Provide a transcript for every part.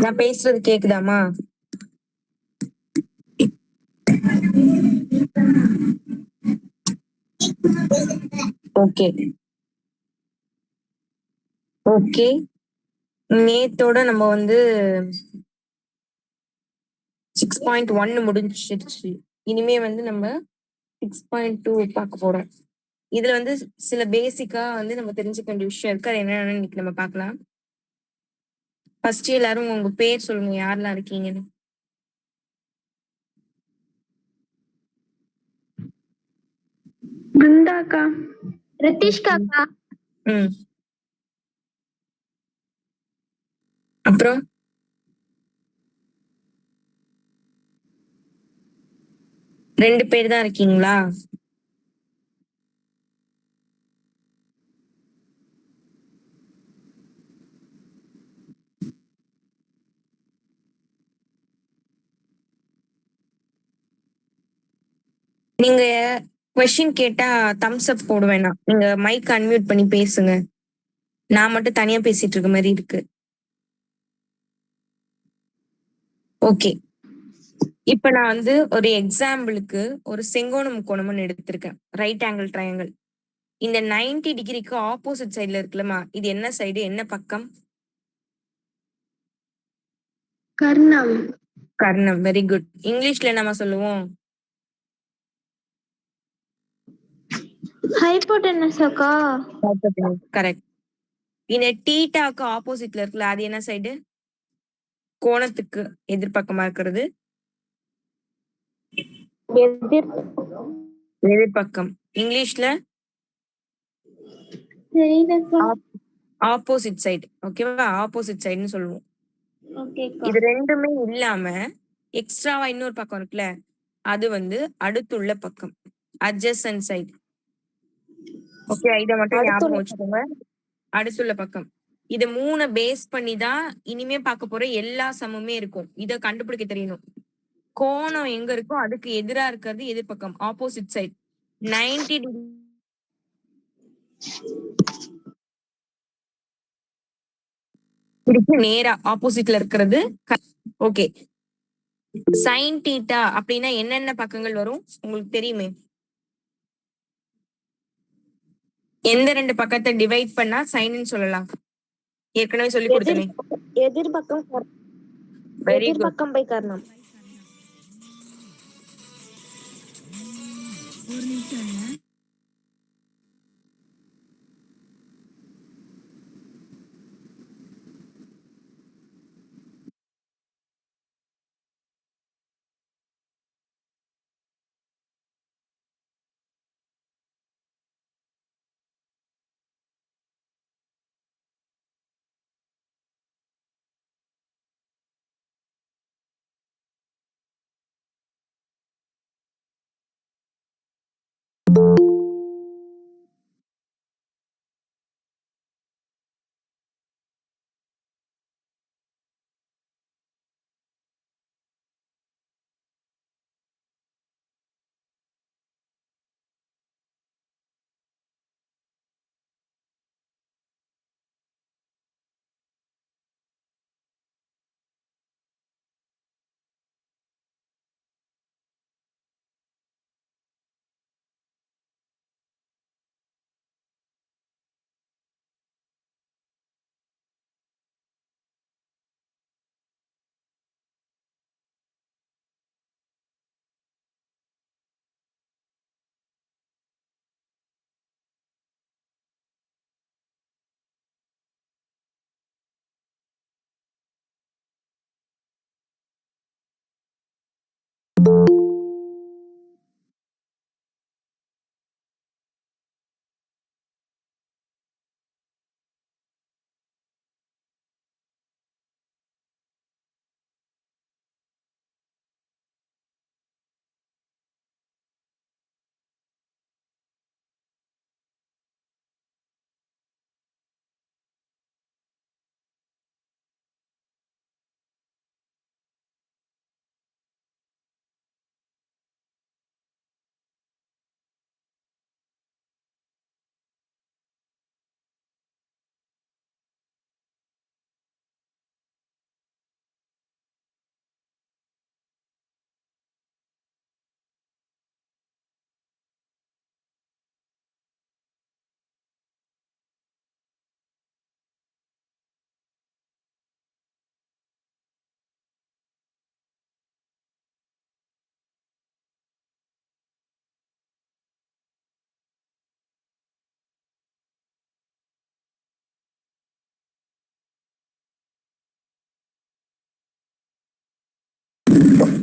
நான் பேசுறது கேக்குதாமா? Okay okay. நேத்தோட நம்ம வந்து 6.1 முடிஞ்சிருச்சு. இனிமே வந்து நம்ம 6.2 பார்க்க போறோம். இதுல வந்து சில பேசிக்கா வந்து நம்ம தெரிஞ்சுக்க வேண்டிய விஷயம் இருக்கு. அது என்னன்னு இன்னைக்கு நம்ம பார்க்கலாம். ஃபர்ஸ்ட் எல்லாரும் உங்க பேர் சொல்லுங்க, யாரெல்லாம் இருக்கீங்கன்னு. பிருந்தாக்கா. ரித்திஷ்காக்கா. ம். அப்புறம் ரெண்டு பேர் தான் இருக்கீங்களா? நீங்க கொஸ்டின் கேட்டா தம்ஸ் அப் போட வேணாம். நீங்க மைக் அன்மியூட் பண்ணி பேசுங்க. நான் மட்டும் தனியா பேசிட்டு இருக்க மாதிரி இருக்கு. ஓகே. இப்ப நான் வந்து ஒரு எக்ஸாம்பிளுக்கு ஒரு செங்கோண முக்கோணம்னு எடுத்திருக்கேன். Right angle triangle. இந்த 90 டிகிரிக்கு ஆப்போசிட் சைடுல இருக்குல்லமா, இது என்ன சைடு, என்ன பக்கம்? கர்ணம். கர்ணம். Very good. இங்கிலீஷ்ல என்னமா சொல்லுவோம்? ஹைபோடெனஸ் அக்கா. கரெக்ட். இந்த டீட்டாக்கு ஆப்போசிட்ல இருக்குல்ல, அது என்ன சைடு? கோணத்துக்கு எதிர்பக்கமா இருக்கிறது எதிர்பக்கம். இங்கிலீஷ்ல ஆப்போசிட் சைடு. ஓகேவா? ஆப்போசிட் சைடுன்னு சொல்லுவோம். இது ரெண்டுமே இல்லாம எக்ஸ்ட்ராவா இன்னொரு பக்கம் இருக்குல்ல, அது வந்து அடுத்துள்ள பக்கம், அட்ஜசன்ட் சைடு. ஓகே, இத மட்டும் ஞாபகம் வச்சுக்கோங்க. அடுத்துள்ள பக்கம். இது 3 பேஸ் பண்ணி தான் இனிமே பார்க்க போற எல்லா சமமுமே இருக்கும். இத கண்டுபிடிக்க தெரியணும். கோணம் எங்க இருக்கோ அதுக்கு எதிரா இருக்கிறது எதிர்பக்கம், ஆப்போசிட் சைடு. 90 டிகிரிக்கு நேரா ஆப்போசிட்ல இருக்கிறது. ஓகே. சைன் தீட்டா அப்படின்னா என்னென்ன பக்கங்கள் வரும் உங்களுக்கு தெரியுமே? எந்த ரெண்டு பக்கத்தை டிவைட் பண்ணா சைன்னு சொல்லலாம்? ஏற்கனவே சொல்லி கொடுத்தனே. எதிர்பக்கம். Very good. எதிர்பக்கம் பை கர்ணம். ஒரு நிமிஷம்.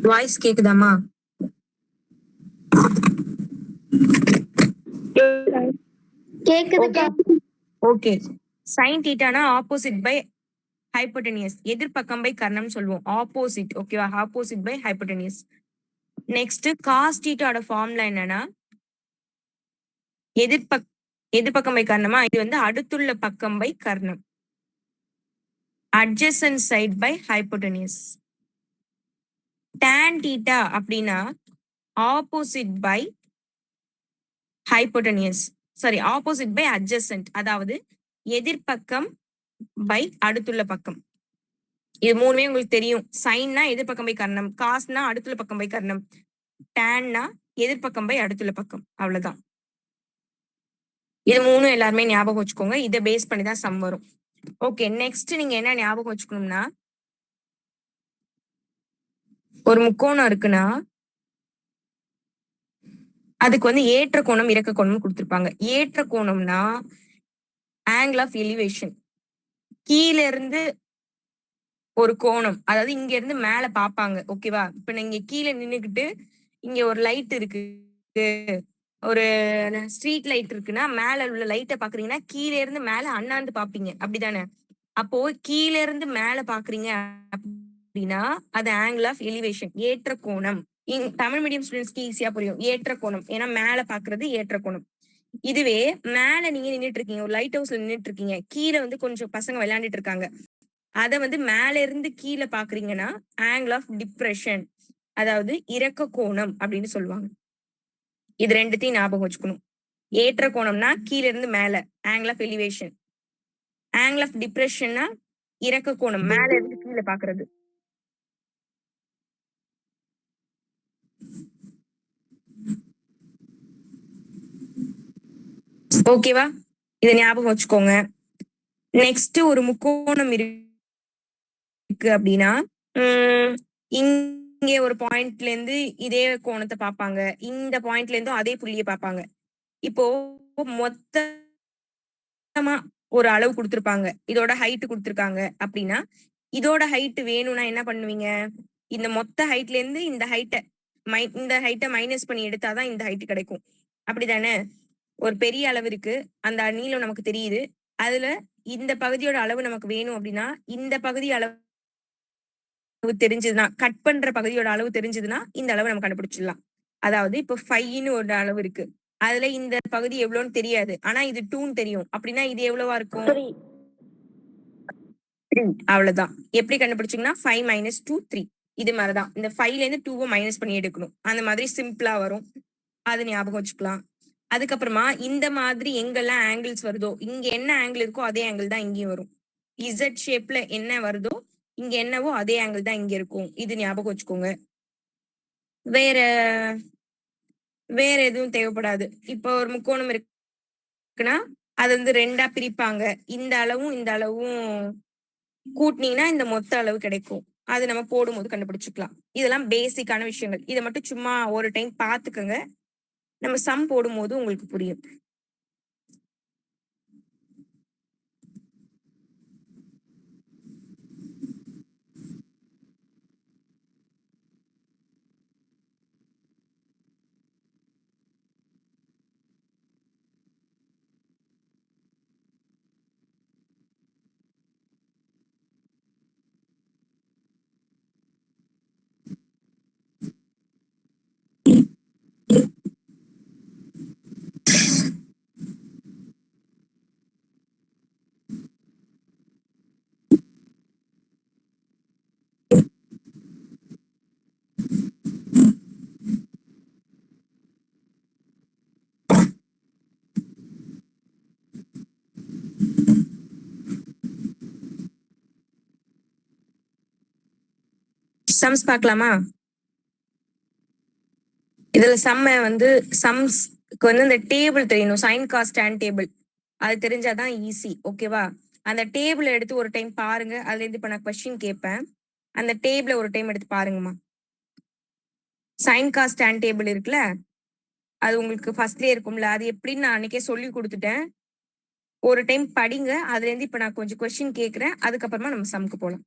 வாய்ஸ் கேக்குதாமா? கேக்குதுக்கா. ஓகே. sin தீட்டானா ஆப்போசிட் பை ஹைப்போடெனியஸ். எதிர்பக்கம் பை கர்ணம் சொல்லுவோம். ஆப்போசிட். ஓகேவா? Opposite by hypotenuse. Next cos தீட்டாவோட ஃபார்முலா என்னன்னா எதிர்பக்கம் பை கர்ணமா, இது வந்து அடுத்துள்ள பக்கம் பை கர்ணம். adjacent side by hypotenuse. tan theta அப்படின்னா opposite by hypotenuse. Sorry, opposite by adjacent, அதாவது எதிர்பக்கம் பை அடுத்துள்ள பக்கம். இது மூணுமே உங்களுக்கு தெரியும். சைன்னா எதிர்பக்கம் பை கர்ணம், காஸ்னா அடுத்துள்ள பக்கம் பை கர்ணம், டேன்னா எதிர்பக்கம் பை அடுத்துள்ள பக்கம். அவ்வளவுதான். இது மூணும் எல்லாருமே ஞாபகம் வச்சுக்கோங்க. இதை பேஸ் பண்ணி தான் சம் வரும். ஓகே, நெக்ஸ்ட் நீங்க என்ன ஞாபகம் வச்சுக்கணும்னா, ஒரு முக்கோணம் இருக்குன்னா அதுக்கு வந்து ஏற்ற கோணம் இறக்க கோணம் கொடுத்திருப்பாங்க. ஏற்ற கோணம்னா ஆங்கிள் ஆஃப் எலிவேஷன். கீழ இருந்து ஒரு கோணம், அதாவது இங்க இருந்து மேல பாப்பாங்க. ஓகேவா? இப்ப நீங்க கீழே நின்னுக்கிட்டு இங்க ஒரு லைட் இருக்கு, ஒரு ஸ்ட்ரீட் லைட் இருக்குன்னா மேல உள்ள லைட்டை பாக்குறீங்கன்னா கீழே இருந்து மேல அண்ணாந்து பாப்பீங்க. அப்படிதானே? அப்போ கீழே இருந்து மேல பாக்குறீங்க அப்படின்னா அது ஆங்கிள் ஆஃப் எலிவேஷன், ஏற்ற கோணம். தமிழ் மீடியம் ஸ்டூடெண்ட்ஸ்க்கு ஈஸியா புரியும். ஏற்ற கோணம், ஏன்னா மேல பாக்குறது ஏற்ற கோணம். இதுவே மேல நீங்க நின்னுட்டு இருக்கீங்க, ஒரு லைட் ஹவுஸ்ல நின்னுட்டு இருக்கீங்க, கீழே வந்து கொஞ்சம் பசங்க விளையாண்டுட்டு இருக்காங்க, அத வந்து மேல இருந்து கீழே பாக்குறீங்கன்னா ஆங்கிள் ஆஃப் டிப்ரெஷன், அதாவது இறக்க கோணம் அப்படின்னு சொல்லுவாங்க. இது ரெண்டுத்தையும் ஞாபகம் வச்சுக்கணும். ஏற்ற கோணம்னா கீழ இருந்து மேல angle of elevation, angle of டிப்ரெஷன்னா இறக்க கோணம், மேல இருந்து கீழே பாக்குறது. ஓகேவா? இத ஞாபகம் வச்சுக்கோங்க. நெக்ஸ்ட் ஒரு முக்கோணம் இருக்கு அப்படின்னா இங்க ஒரு பாயிண்ட்ல இருந்து இதே கோணத்தை பார்ப்பாங்க, இந்த பாயிண்ட்ல இருந்தும் அதே புள்ளியை பார்ப்பாங்க. இப்போ மொத்தமா ஒரு அளவு கொடுத்திருப்பாங்க, இதோட ஹைட் கொடுத்திருக்காங்க அப்படின்னா இதோட ஹைட் வேணும்னா என்ன பண்ணுவீங்க? இந்த மொத்த ஹைட்ல இருந்து இந்த ஹைட்டை மைனஸ் பண்ணி எடுத்தாதான் இந்த ஹைட் கிடைக்கும். அப்படிதானே? ஒரு பெரிய அளவு இருக்கு, அந்த நீளம் நமக்கு தெரியுது, அதுல இந்த பகுதியோட அளவு நமக்கு வேணும் அப்படின்னா இந்த பகுதி அளவு தெரிஞ்சதுன்னா, கட் பண்ற பகுதியோட அளவு தெரிஞ்சதுன்னா இந்த அளவு நம்ம கண்டுபிடிச்சிடலாம். அதாவது இப்ப 5ன்னு ஒரு அளவு இருக்கு, அதுல இந்த பகுதி எவ்வளவுன்னு தெரியாது, ஆனா இது 2ன்னு தெரியும். அப்படின்னா இது எவ்வளவா இருக்கும்? 3. அவ்வளவுதான். எப்படி கண்டுபிடிச்சீங்கன்னா 5 - 2 3. இது மாதிரிதான் இந்த 5ல இருந்து 2 மைனஸ் பண்ணி எடுக்கணும். அந்த மாதிரி சிம்பிளா வரும், அது ஞாபகம் வச்சுக்கலாம். அதுக்கப்புறமா இந்த மாதிரி எங்கெல்லாம் ஆங்கிள்ஸ் வருதோ, இங்க என்ன ஆங்கிள் இருக்கோ அதே ஆங்கிள் தான் இங்கேயும் வரும். இசட் ஷேப்ல என்ன வருதோ இங்க என்னவோ அதே ஆங்கிள் தான் இங்க இருக்கும். இது ஞாபகம் வச்சுக்கோங்க. வேற வேற எதுவும் தேவைப்படாது. இப்போ ஒரு முக்கோணம் இருக்குன்னா அது வந்து ரெண்டா பிரிப்பாங்க, இந்த அளவும் இந்த அளவும் கூட்டினீங்கன்னா இந்த மொத்த அளவு கிடைக்கும். அது நம்ம போடும்போது கண்டுபிடிச்சுக்கலாம். இதெல்லாம் பேசிக்கான விஷயங்கள். இதை மட்டும் சும்மா ஒரு டைம் பாத்துக்கோங்க, நம்ம சம் போடும்போது உங்களுக்கு புரியும். சம்ஸ் பார்க்கலாமா? இதுல சம்ஸ்க்கு வந்து இந்த டேபிள் தெரியணும், சைன் காஸ் டான் டேபிள். அது தெரிஞ்சாதான் ஈஸி. ஓகேவா? அந்த டேபிள் எடுத்து ஒரு டைம் பாருங்க, அதுல இருந்து இப்ப நான் கொஸ்டின் கேட்பேன், அந்த டேபிள ஒரு டைம் எடுத்து பாருங்கம்மா. சைன் காஸ் டான் டேபிள் இருக்குல்ல, அது உங்களுக்கு ஃபர்ஸ்ட்லயே இருக்கும்ல, அது எப்படின்னு நான் அன்னைக்கே சொல்லி கொடுத்துட்டேன். ஒரு டைம் படிங்க, அதுல இருந்து இப்ப நான் கொஞ்சம் கொஸ்டின் கேட்கிறேன், அதுக்கப்புறமா நம்ம சம்க்கு போலாம்.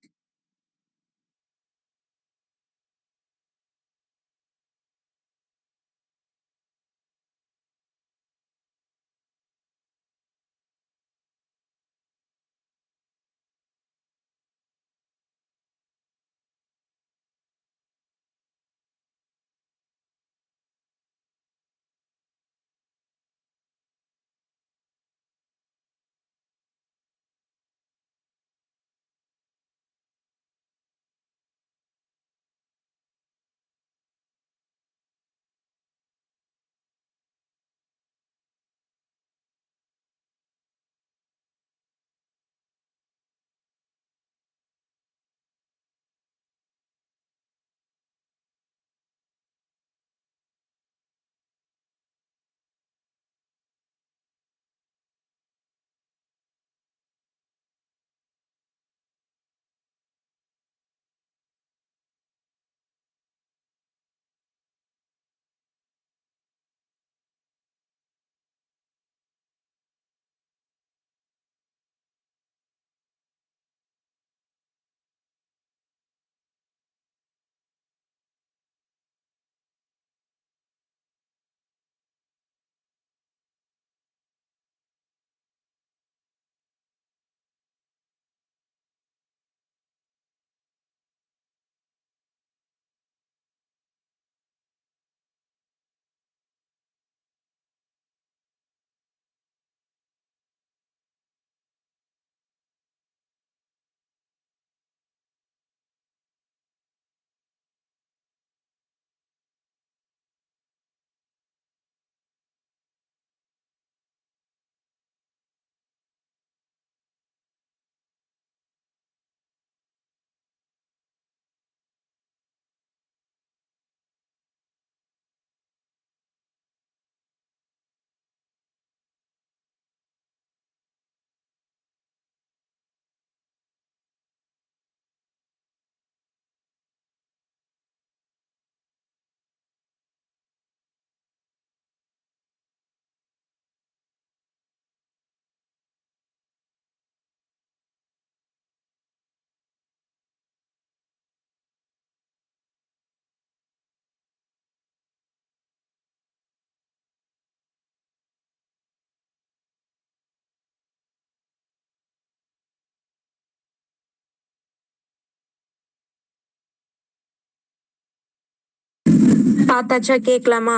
பார்த்தாச்சா? கேட்கலாமா?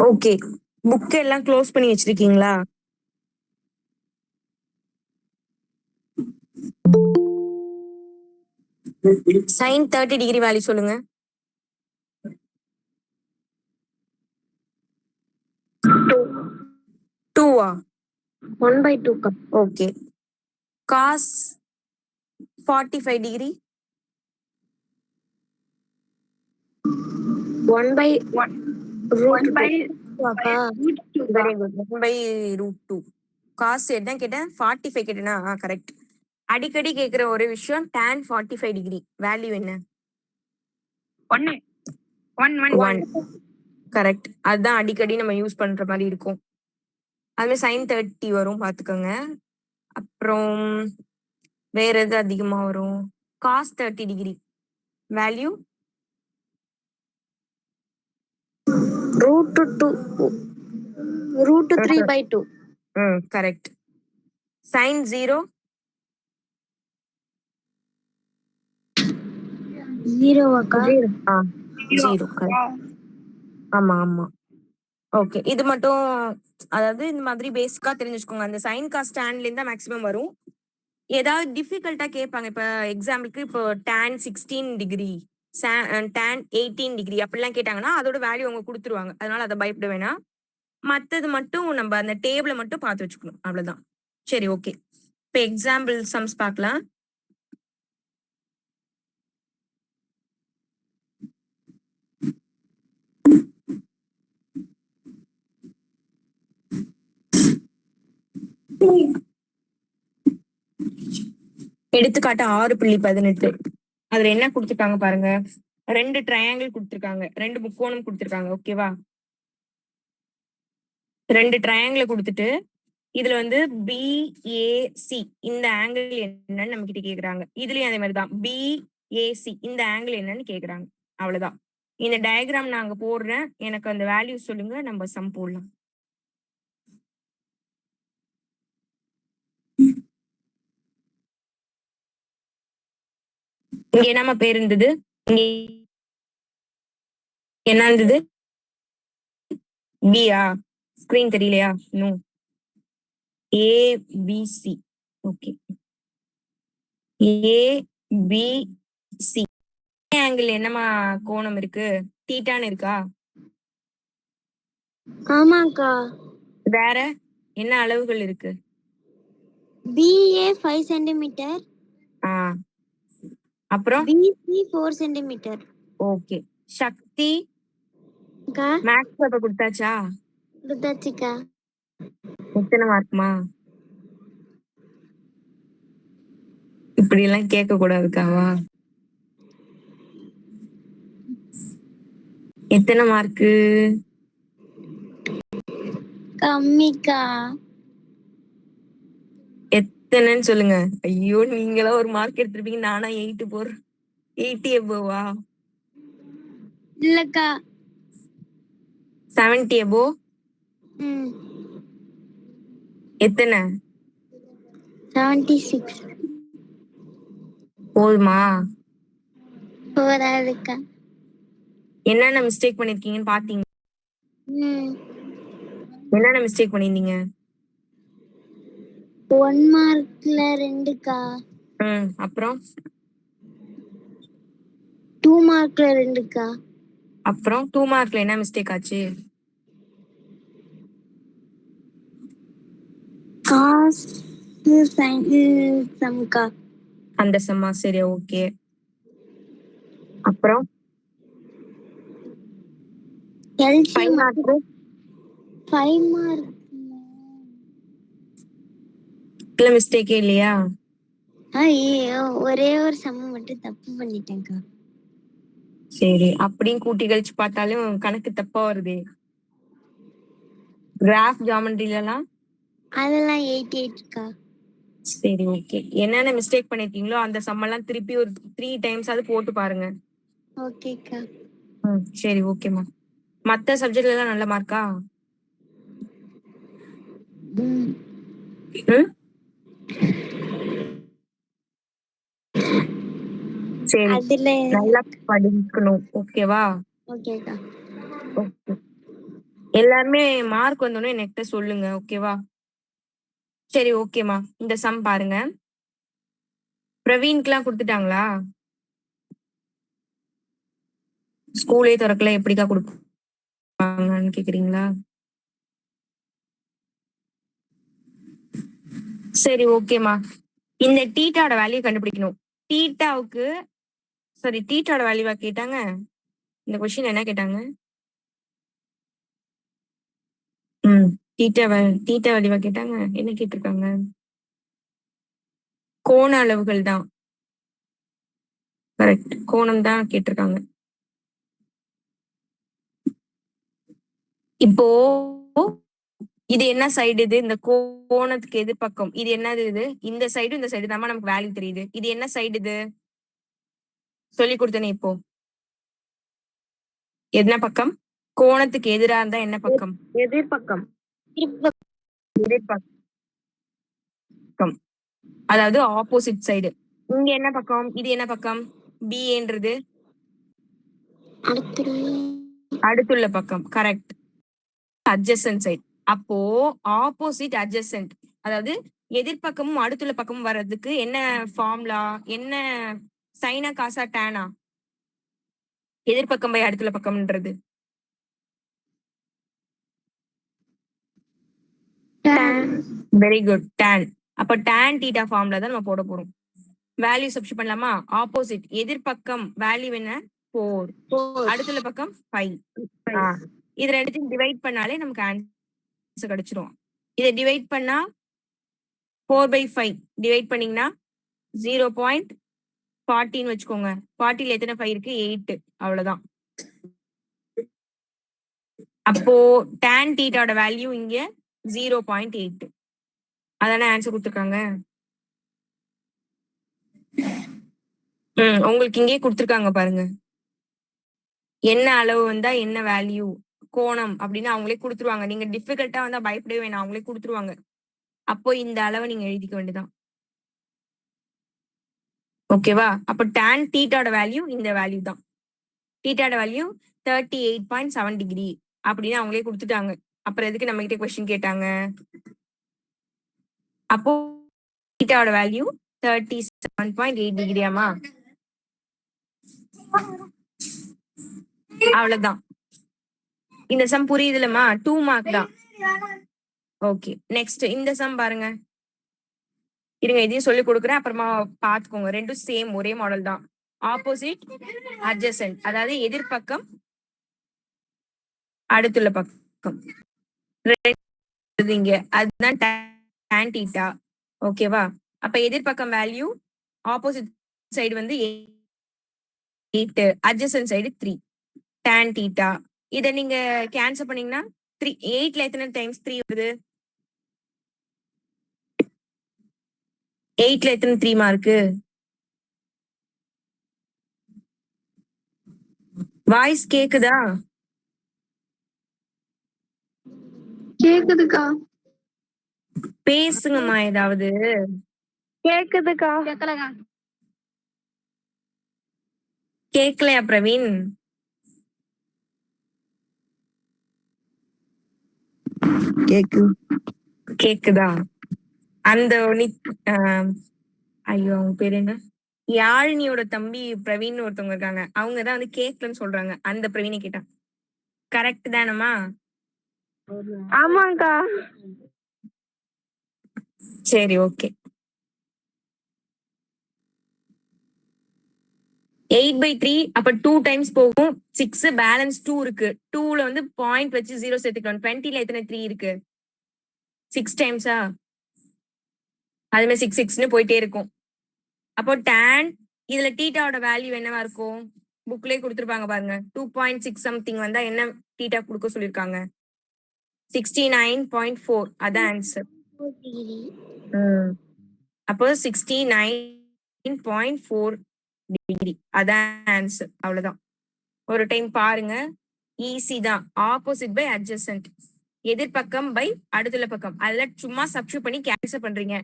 ஓகே. புக் எல்லாம் க்ளோஸ் பண்ணி வச்சிருக்கீங்களா? சைன் 30 டிகிரி வேல்யூ சொல்லுங்க. 2ஆ? 1/2 ஓகே. காஸ் 45 டிகிரி 1/√2 அக்கா. Very good. 1/√2. காஸ் என்ன கேட்டேன்? 45 கேட்டேனா? கரெக்ட். அடிக்கடி கேட்கிற ஒரு விஷயம் tan 45 டிகிரி வேல்யூ என்ன? 1. கரெக்ட். அதுதான் அடிக்கடி நம்ம யூஸ் பண்ற மாதிரி இருக்கும். அதுவே சைன் 30 வரும் பாத்துக்கோங்க. அப்புறம் வேற எது அதிகமா வரும்? Cos 30 degree value √3/2. Correct. Sine 0 0 அக்கா. 0. கரெக்ட். ஆமா ஆமா. ஓகே. இது மட்டும் அதாவது இந்த மாதிரி பேசிக்கா தெரிஞ்சுக்கோங்க. அந்த சைன் காஸ் ஸ்டாண்ட்ல இருந்தா மேக்ஸிமம் வரும். ஏதாவது டிஃபிகல்ட்டா கேட்பாங்க. இப்ப எக்ஸாம்பிளுக்கு இப்போ tan 16 டிகிரி tan 18 டிகிரி அப்படிலாம் கேட்டாங்கன்னா அதோட வேல்யூ அவங்க கொடுத்துருவாங்க. அதனால அதை பயப்பட வேணாம். மத்தது மட்டும் நம்ம அந்த டேபிளை மட்டும் பார்த்து வச்சுக்கணும். அவ்வளவுதான். சரி, ஓகே. இப்ப எக்ஸாம்பிள் சம்ஸ் பார்க்கலாம். எடுத்துக்காட்டு 6.18. அதுல என்ன கொடுத்துருக்காங்க பாருங்க. 2 ட்ரையாங்கிள் கொடுத்துருக்காங்க, 2 முக்கோணம் கொடுத்துருக்காங்க. ஓகேவா? 2 ட்ரையாங்கிள் கொடுத்துட்டு இதுல வந்து பிஏசி இந்த ஆங்கிள் என்னன்னு நம்ம கிட்ட கேக்குறாங்க. இதுலயும் அதே மாதிரிதான் பிஏசி இந்த ஆங்கிள் என்னன்னு கேக்குறாங்க. அவ்வளவுதான். இந்த டயக்ராம் நாங்க போடுறேன். எனக்கு அந்த வேல்யூ சொல்லுங்க. நம்ம சம் போடலாம். இங்க என்னமா பேர் இருந்தது? இங்க என்ன இருந்தது? பியா? ஸ்கிரீன் தெரியலையா? No. A B C. Okay. A B C angle என்னமா கோணம் இருக்கு? தீட்டான்னு இருக்கா? ஆமாக்கா. வேற என்ன அளவுகள் இருக்கு? BA 5 centimetre. அப்புறம் BC 4 சென்டிமீட்டர். ஓகே. சக்தி அக்கா மேக்ஸ் பேப்பர் கொடுத்தாச்சா? கொடுத்தாச்சுக்கா. எத்தனை மார்க்மா? இப்படி எல்லாம் கேட்க கூடாதுக்காவா? எத்தனை மார்க்கு? கம்மிக்கா. எத்தனைன்னு சொல்லுங்க. ஐயோ, நீங்களா ஒரு மார்க் எடுத்திருப்பீங்க. நானா 8 போறேன். 80 எபோவா? இல்லக்கா. 70 எபோ? எத்தனை? 76. போதுமா? போதாதுக்கா. என்னென்ன மிஸ்டேக் பண்ணிருக்கீங்கன்னு பாத்தீங்க? என்னென்ன மிஸ்டேக் பண்ணிருந்தீங்க? 1 மார்க்ல 2க்கா. அப்புறம் 2 மார்க்ல 2க்கா. அப்புறம் 2 மார்க்ல என்ன மிஸ்டேக் ஆச்சு? காஸ் சைன் சம்க்கா. அந்த சம்மா? சரி, ஓகே. அப்புறம் LCM 5 மார்க் 5 மார்க் இல்ல மிஸ்டேக்கே இல்லையா? ஒரே ஒரு சம் மட்டும் தப்பு பண்ணிட்டேன்க்கா. சரி, அப்படியும் கூட்டி கழிச்சு பார்த்தாலும் கணக்கு தப்பா வருது. கிராஃப் ஜியோமெட்ரிலாம் அதெல்லாம் 88க்கா. சரி, ஓகே. என்னென்ன மிஸ்டேக் பண்ணிருக்கீங்களோ அந்த சம்மெல்லாம் திருப்பி ஒரு 3 டைம்ஸ் அது போட்டு பாருங்க. ஓகேக்கா. சரி, ஓகேமா. மத்த சப்ஜெக்ட்ல எல்லாம் நல்ல மார்க்கா? சரி, அதுல நல்லா படிக்கணும். ஓகேவா? ஓகேக்கா. ஓகே. எல்லாருமே மார்க் வந்தோடனே என்கிட்ட சொல்லுங்க. ஓகேவா? சரி, ஓகேமா. இந்த சம் பாருங்க. பிரவீன்க்குலாம் கொடுத்துட்டாங்களா? ஸ்கூலே திறக்கல, எப்படிக்கா கொடுப்பாங்கன்னு கேக்குறீங்களா? சரி, ஓகேமா. இந்த டீட்டாவோட வேல்யூ கண்டுபிடிக்கணும். டீட்டாவுக்கு சரி, டீட்டாவோட வேல்யூவா கேட்டாங்க? இந்த கொஸ்டின் என்ன கேட்டாங்க? டீட்டா வேல்யூவா கேட்டாங்க? என்ன கேட்டிருக்காங்க? கோண அளவுகள் தான். கரெக்ட், கோணம் தான் கேட்டிருக்காங்க. இப்போ இது என்ன சைடு? இது இந்த கோணத்துக்கு எதிர்பக்கம். இது என்னது? இது இந்த சைடு இந்த சைடு தான் நமக்கு வேல்யூ தெரியுது. இது என்ன சைடு? இது சொல்லி கொடுத்தனே இப்போ. என்ன பக்கம்? கோணத்துக்கு எதிரா இருந்தா என்ன பக்கம்? எதிர்பக்கம். எதிர்பக்கம், அதாவது ஆப்போசிட் சைடு. இங்க என்ன பக்கம்? இது என்ன பக்கம்? பிஏன்றது அடுத்துள்ள பக்கம். Correct, adjacent side. அப்போ ஆப்போசிட் அட்ஜசன்ட், அதாவது எதிர்பக்கமும் அடுத்துள்ள பக்கமும் வர்றதுக்கு என்ன ஃபார்முலா? என்ன சைனா காசா டேனா? எதிர்பக்கம் பை அடுத்துள்ள பக்கம்ன்றது வெரி குட், டேன். அப்ப டேன் டீட்டா ஃபார்முலா தான் நம்ம போட போறோம். வேல்யூ சப்ஸ்டிட் பண்ணலாமா? ஆப்போசிட் எதிர்பக்கம் வேல்யூ என்ன? 4, அடுத்துள்ள பக்கம் 5. இது ரெண்டுத்தையும் டிவைட் பண்ணாலே நமக்கு ஆன்சர் கிடைச்சிரும். இதை டிவைட் பண்ணா 4/5 டிவைட் பண்ணீங்கன்னா 0.40 வச்சுக்கோங்க. 40ல எத்தனை 5 இருக்கு? 8. அவ்வளவுதான். அப்போ tan தீட்டாவோட வேல்யூ இங்க 0.8. அதானே ஆன்சர் கொடுத்துருக்காங்க. உங்களுக்கு இங்கே கொடுத்துருக்காங்க பாருங்க. என்ன அளவு வந்தா என்ன வேல்யூ, கோணம் அப்படின்னு அவங்களே கொடுத்துருவாங்க. நீங்க டிஃபிகல்ட்டா வந்தா பயப்படவே வேணாம், அவங்களே கொடுத்துருவாங்க. அப்போ இந்த அளவை நீங்க எழுதிக்க வேண்டியதான். ஓகேவா? அப்ப tan தீட்டாவோட வேல்யூ இந்த வேல்யூ தான். தீட்டாவோட வேல்யூ 38.7 டிகிரி அப்படின்னு அவங்களே கொடுத்துட்டாங்க. அப்புறம் எதுக்கு நம்ம கிட்ட கொஸ்டின் கேட்டாங்க? அப்போ தீட்டாவோட வேல்யூ 37.8 டிகிரியாமா? அவ்வளவுதான். இந்த சம் புரியுதுலமா? 2 மார்க் தான். ஓகே, நெக்ஸ்ட் இந்த சம் பாருங்க. இருங்க, இதையும் சொல்லி கொடுக்குறேன், அப்புறமா பாத்துக்கோங்க. ரெண்டும் சேம், ஒரே மாடல் தான். ஆப்போசிட் அட்ஜசன்ட், அதாவது எதிர்பக்கம் அடுத்துள்ள பக்கம். இங்க அதுதான் tan தீட்டா. ஓகேவா? அப்ப எதிர்பக்கம் வேல்யூ ஆப்போசிட் சைடு வந்து 8, அட்ஜசன்ட் சைடு 3. tan தீட்டா இத நீங்க கேன்சல் பண்ணீங்கன்னா 3, 8ல எத்தனை டைம்ஸ் 3 வருது? 8ல எத்தனை 3 மார்க்கு? வாய்ஸ் கேக்குதா? கேக்குதுக்கா. பேசுங்கம்மா ஏதாவது. கேக்குதுக்கா. கேக்கலக்கா. கேக்கலையா பிரவீன்? கேக்குதா? அந்த ஐயோ, அவங்க பேரு என்ன? யாழினியோட தம்பி பிரவீன் ஒருத்தவங்க இருக்காங்க. அவங்கதான் வந்து கேக்கலன்னு சொல்றாங்க. அந்த பிரவீனை கேட்டான். கரெக்ட் தானம்மா? ஆமாக்கா. சரி, ஓகே. 8/3 அப்ப 2 டைம்ஸ் போகும். 6 பேலன்ஸ் 2 இருக்கு. 2ல வந்து பாயிண்ட் வச்சு 0 சேர்த்துக்கலாம். 20ல எத்தனை 3 இருக்கு? 6 டைம்ஸா? அதுமே 6 6ன்னு போயிட்டே இருக்கும். அப்போ tan இதுல தீட்டாவோட வேல்யூ என்னவா இருக்கும்? புக்லயே கொடுத்துருப்பாங்க பாருங்க. 2.6 சம்திங் வந்தா என்ன தீட்டா கொடுக்க சொல்லிருக்காங்க? 69.4. அதான் ஆன்சர். அப்போ 69.4 டிகிரி அதான் ஆன்சர். அவ்வளவுதான். ஒரு டைம் பாருங்க, ஈஸி தான். ஆப்போசிட் பை அட்ஜசன்ட், எதிர்பக்கம் பை அடுத்துள்ள பக்கம். அதுல சும்மா சப்ஸ்டிட்யூட் பண்ணி கேன்சல் பண்றீங்க.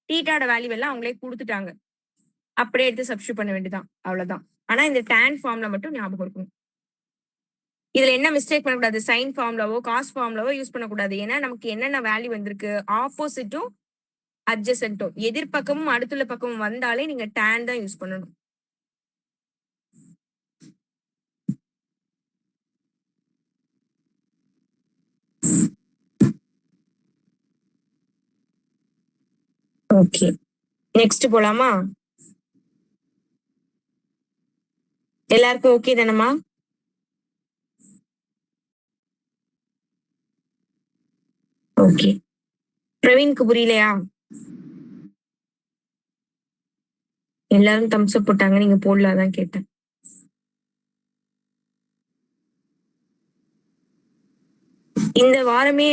தீட்டாவோட வேல்யூ எல்லாம் அவங்களே கொடுத்துட்டாங்க. அப்படியே எடுத்து சப்ஸ்டியூட் பண்ண வேண்டியதான், அவ்வளவுதான். ஆனா இந்த tan ஃபார்ம்ல மட்டும் ஞாபகம் இருக்கணும். இதுல என்ன மிஸ்டேக் பண்ணக்கூடாது, சைன் ஃபார்ம்லவோ காஸ் ஃபார்ம்லவோ யூஸ் பண்ணக்கூடாது. ஏன்னா நமக்கு என்னென்ன வேல்யூ வந்திருக்கு, ஆப்போசிட்டும் அட்ஜசன்ட்டும் எதிர்பக்கமும் அடுத்துள்ள பக்கமும் வந்தாலே நீங்க tan தான் யூஸ் பண்ணணும். ஓகே, நெக்ஸ்ட் போலாமா? எல்லாருக்கும் ஓகே தானமா? ஓகே, பிரவீனுக்கு புரியலையா? எல்லாரும் தம்ஸ் அப் போட்டாங்க, நீங்க போடலாதான் கேட்டேன். இந்த வாரமே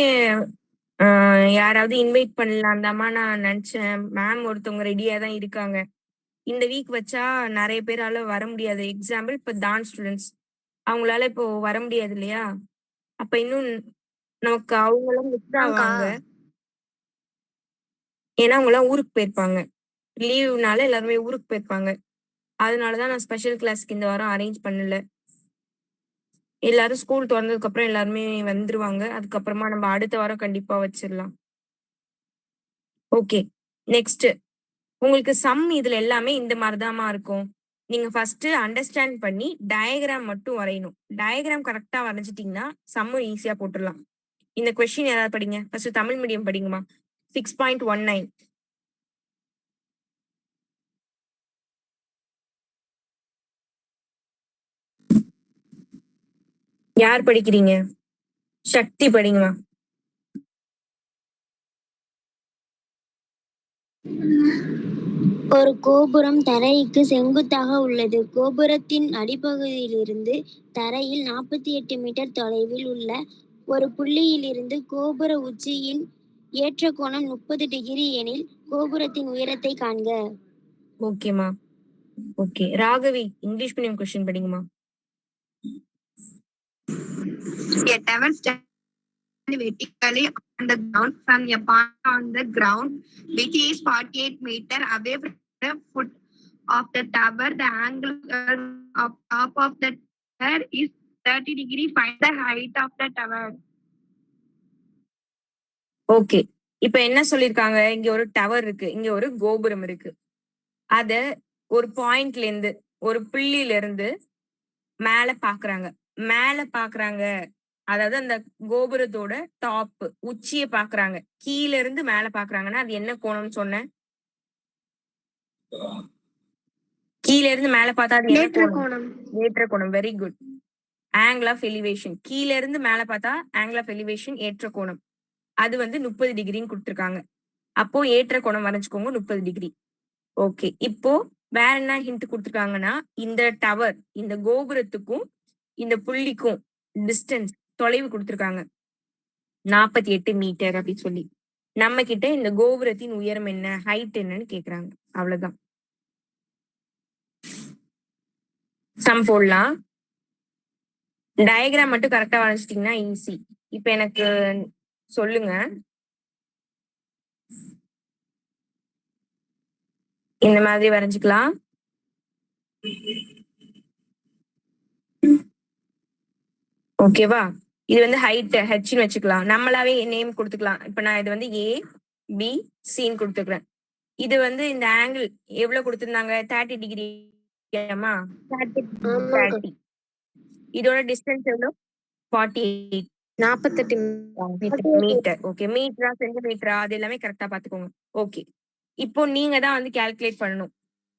யாராவது இன்வைட் பண்ணலாம் தாமா நான் நினைச்சேன். மேம் ஒருத்தவங்க ரெடியா தான் இருக்காங்க. இந்த வீக் வச்சா நிறைய பேரால வர முடியாது. எக்ஸாம்பிள் இப்ப டான்ஸ் ஸ்டூடெண்ட்ஸ் அவங்களால இப்போ வர முடியாது இல்லையா? அப்ப இன்னும் நமக்கு அவங்களும் மிஸ் ஆவாங்க. ஏன்னா அவங்க எல்லாம் ஊருக்கு போயிருப்பாங்க. லீவுனால எல்லாருமே ஊருக்கு போயிருப்பாங்க. அதனாலதான் நான் ஸ்பெஷல் கிளாஸ்க்கு இந்த வாரம் அரேஞ்ச் பண்ணல. எல்லாரும் ஸ்கூல் திறந்ததுக்கு அப்புறம் எல்லாருமே வந்துருவாங்க. அதுக்கப்புறமா நம்ம அடுத்த வாரம் கண்டிப்பா வச்சிடலாம். ஓகே, நெக்ஸ்ட் உங்களுக்கு சம் இதுல எல்லாமே இந்த மாதிரிதாமா இருக்கும். நீங்க ஃபர்ஸ்ட் அண்டர்ஸ்டாண்ட் பண்ணி டயக்ராம் மட்டும் வரையணும். டயக்ராம் கரெக்டா வரைஞ்சிட்டீங்கன்னா சம்மும் ஈஸியா போட்டுடலாம். இந்த கொஸ்டின் யாராவது படிங்க. ஃபர்ஸ்ட் தமிழ் மீடியம் படிங்கம்மா. 6.19. யார் படிக்கிறீங்க? சக்தி படிங்கம்மா. ஒரு கோபுரம் தரைக்கு செங்குத்தாக உள்ளது. கோபுரத்தின் அடிப்பகுதியிலிருந்து தரையில் 48 மீட்டர் தொலைவில் உள்ள ஒரு புள்ளியிலிருந்து கோபுர உச்சியின் ஏற்ற கோணம் 30 டிகிரி எனில் கோபுரத்தின் உயரத்தை காண்க. ஓகேமா. Okay, Raghavi English medium question படிங்கம்மா. A tower stands vertically on the ground from a point on the ground which is 48 meters away from the foot of the tower. The angle of top of the tower is 30 degree. Find the height of the tower. Okay, இப்ப என்ன சொல்லிருக்காங்க, இங்க ஒரு tower இருக்கு, இங்க ஒரு கோபுரம் இருக்கு. அத ஒரு பாயிண்ட்ல இருந்து ஒரு புள்ளியில இருந்து மேல பாக்குறாங்க. மேல பாக்குறாங்க அதாவது அந்த கோபுரத்தோட டாப் உச்சிய பாக்குறாங்க. கீழ இருந்து மேல பாக்குறாங்கன்னா அது என்ன கோணம்னு சொன்னேன்? கீழ இருந்து மேல பார்த்தா அது என்ன கோணம்? ஏற்ற கோணம். Very good. Angle of elevation. கீழ இருந்து மேல பார்த்தா ஆங்கிள் ஆஃப் எலிவேஷன் ஏற்ற கோணம். அது வந்து 30 டிகிரின்னு கொடுத்துருக்காங்க. அப்போ ஏற்ற கோணம் வரைஞ்சுக்கோங்க 30 டிகிரி. ஓகே, இப்போ வேற என்ன ஹிண்ட் கொடுத்துருக்காங்கன்னா, இந்த டவர் இந்த கோபுரத்துக்கும் இந்த புள்ளிக்கும் டிஸ்டன்ஸ் தொலைவு கொடுத்துருக்காங்க 48 மீட்டர் அப்படின்னு சொல்லி. நம்ம கிட்ட இந்த கோபுரத்தின் உயரம் என்ன, ஹைட் என்னன்னு கேக்குறாங்க. அவ்வளவுதான். சம் போடலாம். டயக்ராம் மட்டும் கரெக்டா வரைஞ்சிட்டீங்கன்னா ஈஸி. இப்ப எனக்கு சொல்லுங்க, இந்த மாதிரி வரைஞ்சுக்கலாம். ஓகேவா? இது வந்து ஹைட் ஹெச்னு வச்சுக்கலாம். நம்மளாவே நேம் கொடுத்துக்கலாம். இப்ப நான் இது வந்து ஏ பி சின்னு கொடுத்துக்கிறேன். இது வந்து இந்த ஆங்கிள் எவ்வளவு கொடுத்திருந்தாங்க? 30 டிகிரி. 30. இதோட டிஸ்டன்ஸ் எவ்வளவு? 48. 48 மீட்டர். ஓகே, மீட்டரா சென்டிமீட்டரா அது எல்லாமே கரெக்டா பாத்துக்கோங்க. ஓகே, இப்போ நீங்க தான் வந்து கால்குலேட் பண்ணணும்.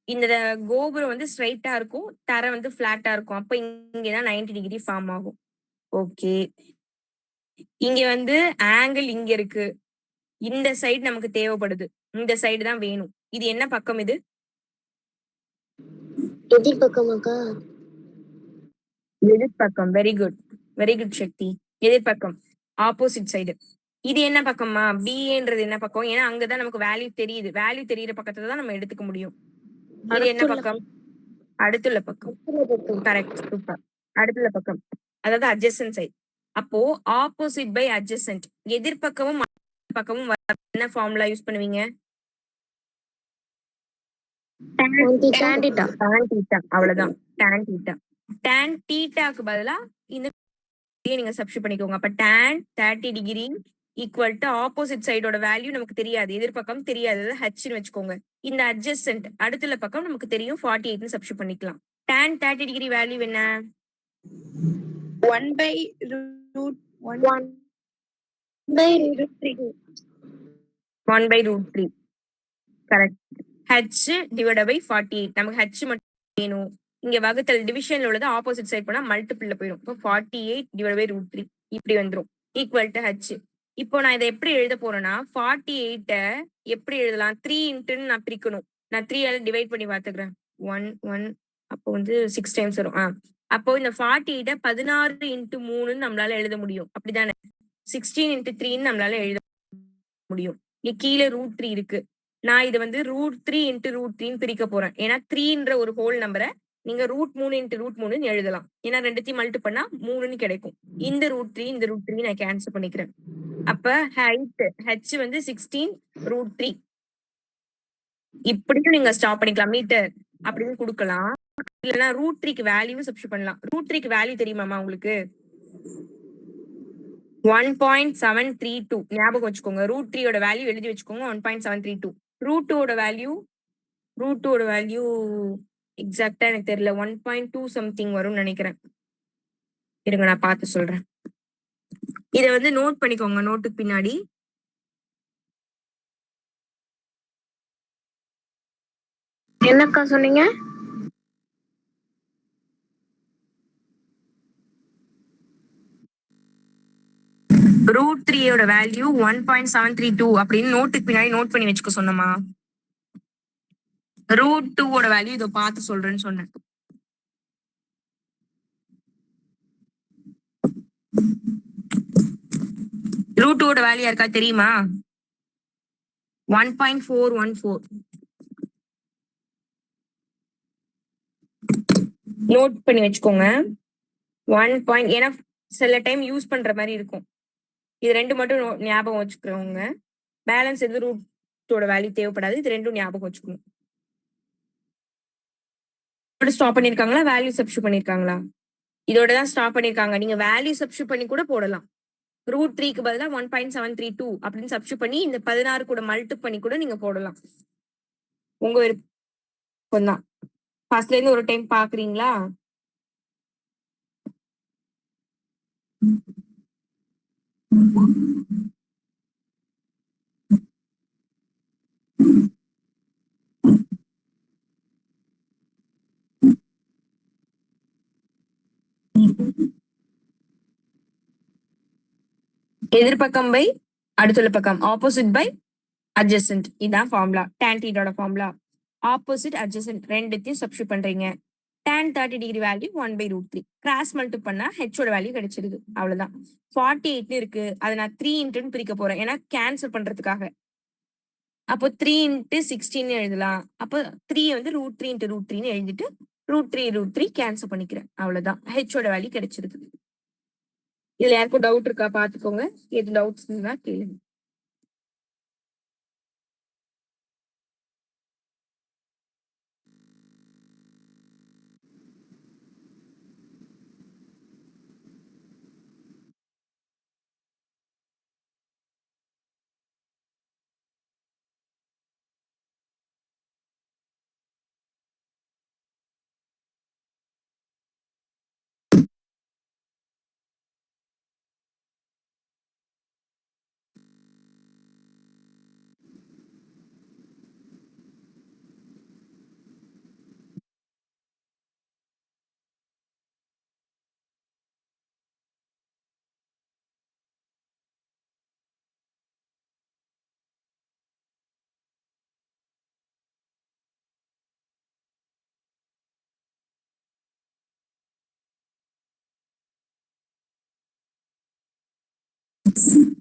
இந்த கோபுரம் வந்து ஸ்ட்ரைட்டா இருக்கும், தரை வந்து பிளாட்டா இருக்கும். அப்ப இங்கதான் 90 டிகிரி ஃபார்ம் ஆகும். ஓகே, இங்க வந்து ஆங்கிள் இங்க இருக்கு. இந்த சைடு நமக்கு தேவைப்படுது. இந்த சைடு தான் வேணும். இது என்ன பக்கம்? இது எதிர்பக்கமாக்கா? எதிர்பக்கம். வெரி குட், வெரி குட் சக்தி. எதிர்பக்கம், ஆப்போசிட் சைடு. இது என்ன பக்கமா? பிஏன்றது என்ன பக்கம்? ஏன்னா அங்கதான் நமக்கு வேல்யூ தெரியுது. வேல்யூ தெரியுற பக்கத்துல தான் நம்ம எடுத்துக்க முடியும். இது என்ன பக்கம்? அடுத்துள்ள பக்கம். Correct, super. அடுத்துள்ள பக்கம் அதாவது அட்ஜசன்ட் சைடு. அப்போ ஆப்போசிட் பை அட்ஜசன்ட், எதிர்பக்கமும் பக்கமும் என்ன ஃபார்முலா யூஸ் பண்ணுவீங்க? tan theta. அவ்வளவுதான் tan theta. tan thetaக்கு பதிலா இந்த நீங்க சப்ஸ்டிட் பண்ணிக்கோங்க. அப்ப tan 30 degree equal to opposite சைடோட வேல்யூ நமக்கு தெரியாது, எதிர்பக்கம் தெரியாது, ஹச்னு வச்சுக்கோங்க. இந்த அட்ஜஸ்டன்ட் அடுத்துள்ள பக்கம் நமக்கு தெரியும் 48 சப்ஸ்டிட் பண்ணிக்கலாம். tan 30 டிகிரி வேல்யூ என்ன? 1/√3. கரெக்ட். h divided by 48. நமக்கு h மட்டும் வேணும். இங்க வகுத்தல் டிவிஷன்ல உள்ளது ஆப்போசிட் சைடு போனா மல்டிபிள்ல போயிடும். இப்போ 48 டிவைடட் பை √3 இப்படி வந்துரும் ஈக்குவல் டு h. இப்போ நான் இதை எப்படி எழுத போறேன்னா 48 எப்படி எழுதலாம்? 3 இன்ட்டுன்னு நான் பிரிக்கணும். நான் 3 ஆல டிவைட் பண்ணி பாத்துக்கிறேன். 1 1 அப்போ வந்து 6 டைம்ஸ் வரும். அப்போ இந்த 48 16 இன்ட்டு 3 நம்மளால எழுத முடியும். அப்படிதானே? 16 இன்ட்டு 3 நம்மளால எழுத முடியும். இங்க கீழே √3 இருக்கு. நான் இதை வந்து √3 இன்ட்டு √3 பிரிக்க போறேன். ஏன்னா 3ன்ற ஒரு ஹோல் நம்பரை நீங்க √3 இன்ட்டு √3 எழுதலாம். ஏன்னா ரெண்டுத்தையும் மல்டி பண்ணா 3ன்னு கிடைக்கும். இந்த √3 இந்த √3 நான் கேன்சல் பண்ணிக்கிறேன். அப்ப ஹைட் h வந்து 16 √3. இப்படியும் நீங்க ஸ்டாப் பண்ணிக்கலாம். மீட்டர் அப்படின்னு கொடுக்கலாம். இல்லைன்னா √3க்கு வேல்யூ சப்ஸ்டிட் பண்ணலாம். √3க்கு வேல்யூ தெரியுமாமா உங்களுக்கு? 1.732. ஞாபகம் வச்சுக்கோங்க. √3 ஓட வேல்யூ எழுதி வச்சுக்கோங்க. 1.732. √2 ஓட வேல்யூ எக்ஸாக்டா எனக்கு தெரியல. 1.2 சம்திங் வரும்னு நினைக்கிறேன். இருங்க நான் பார்த்து சொல்றேன். இதை வந்து நோட் பண்ணிக்கோங்க நோட்டுக்கு பின்னாடி. என்னக்கா சொன்னீங்க? √3 ஓட வேல்யூ 1.732 அப்படின்னு நோட்டுக்கு பின்னாடி நோட் பண்ணி வச்சுக்க சொன்னமா. √2 ஓட வேல்யூ இதை பார்த்து சொல்றேன்னு சொன்னேன். √2 ஓட வேல்யூ யாருக்கா தெரியுமா? 1.414. நோட் பண்ணி வச்சுக்கோங்க. 1. ஏன்னா சில டைம் யூஸ் பண்ற மாதிரி இருக்கும். இது ரெண்டு மட்டும் ஞாபகம் வச்சுக்கிறவங்க. பேலன்ஸ் எது √2 வேல்யூ தேவைப்படாது. இது ரெண்டும் ஞாபகம் வச்சுக்கணும். ஸ்டாப் பண்ணிருக்காங்களா? வேல்யூ சப்ஸ்டிட் பண்ணிருக்காங்களா? இதோட தான் ஸ்டாப் பண்ணிருக்காங்க. நீங்க வேல்யூ சப்ஸ்டிட் பண்ணி கூட போடலாம். √3க்கு பதிலா 1.732 அப்படின்னு சப்ஸ்டிட் பண்ணி இந்த 16 கூட மல்டி பண்ணி கூட நீங்க போடலாம். உங்க விருப்பம் தான். ஃபர்ஸ்ட்ல இருந்து ஒரு டைம் பாக்குறீங்களா? எதிர்பக்கம் பை அடுத்துள்ள பக்கம், ஆப்போசிட் பை அட்ஜசன்ட். இதான் formula. tan theta formula. Opposite adjacent ரெண்டுத்தையும் சப்ஸ்டிட் பண்றீங்க. tan 30 degree value 1/√3. Cross multi பண்ணா h ஓட வேல்யூ கிடைச்சிருது. அவ்வளவுதான். 48 இருக்கு. அதை நான் 3 இன்ட்டுன்னு பிரிக்க போறேன். ஏன்னா கேன்சல் பண்றதுக்காக. அப்போ 3 இன்ட்டு 16 எழுதலாம். அப்போ 3 வந்து √3 இன்ட்டு √3 எழுதிட்டு √3 கேன்சல் பண்ணிக்கிறேன். அவ்வளவுதான். h ஓட வேல்யூ கிடைச்சிருது. இதுல யாருக்கும் டவுட் இருக்கா பாத்துக்கோங்க. எது டவுட்ஸ் இருந்தா கேளுங்க.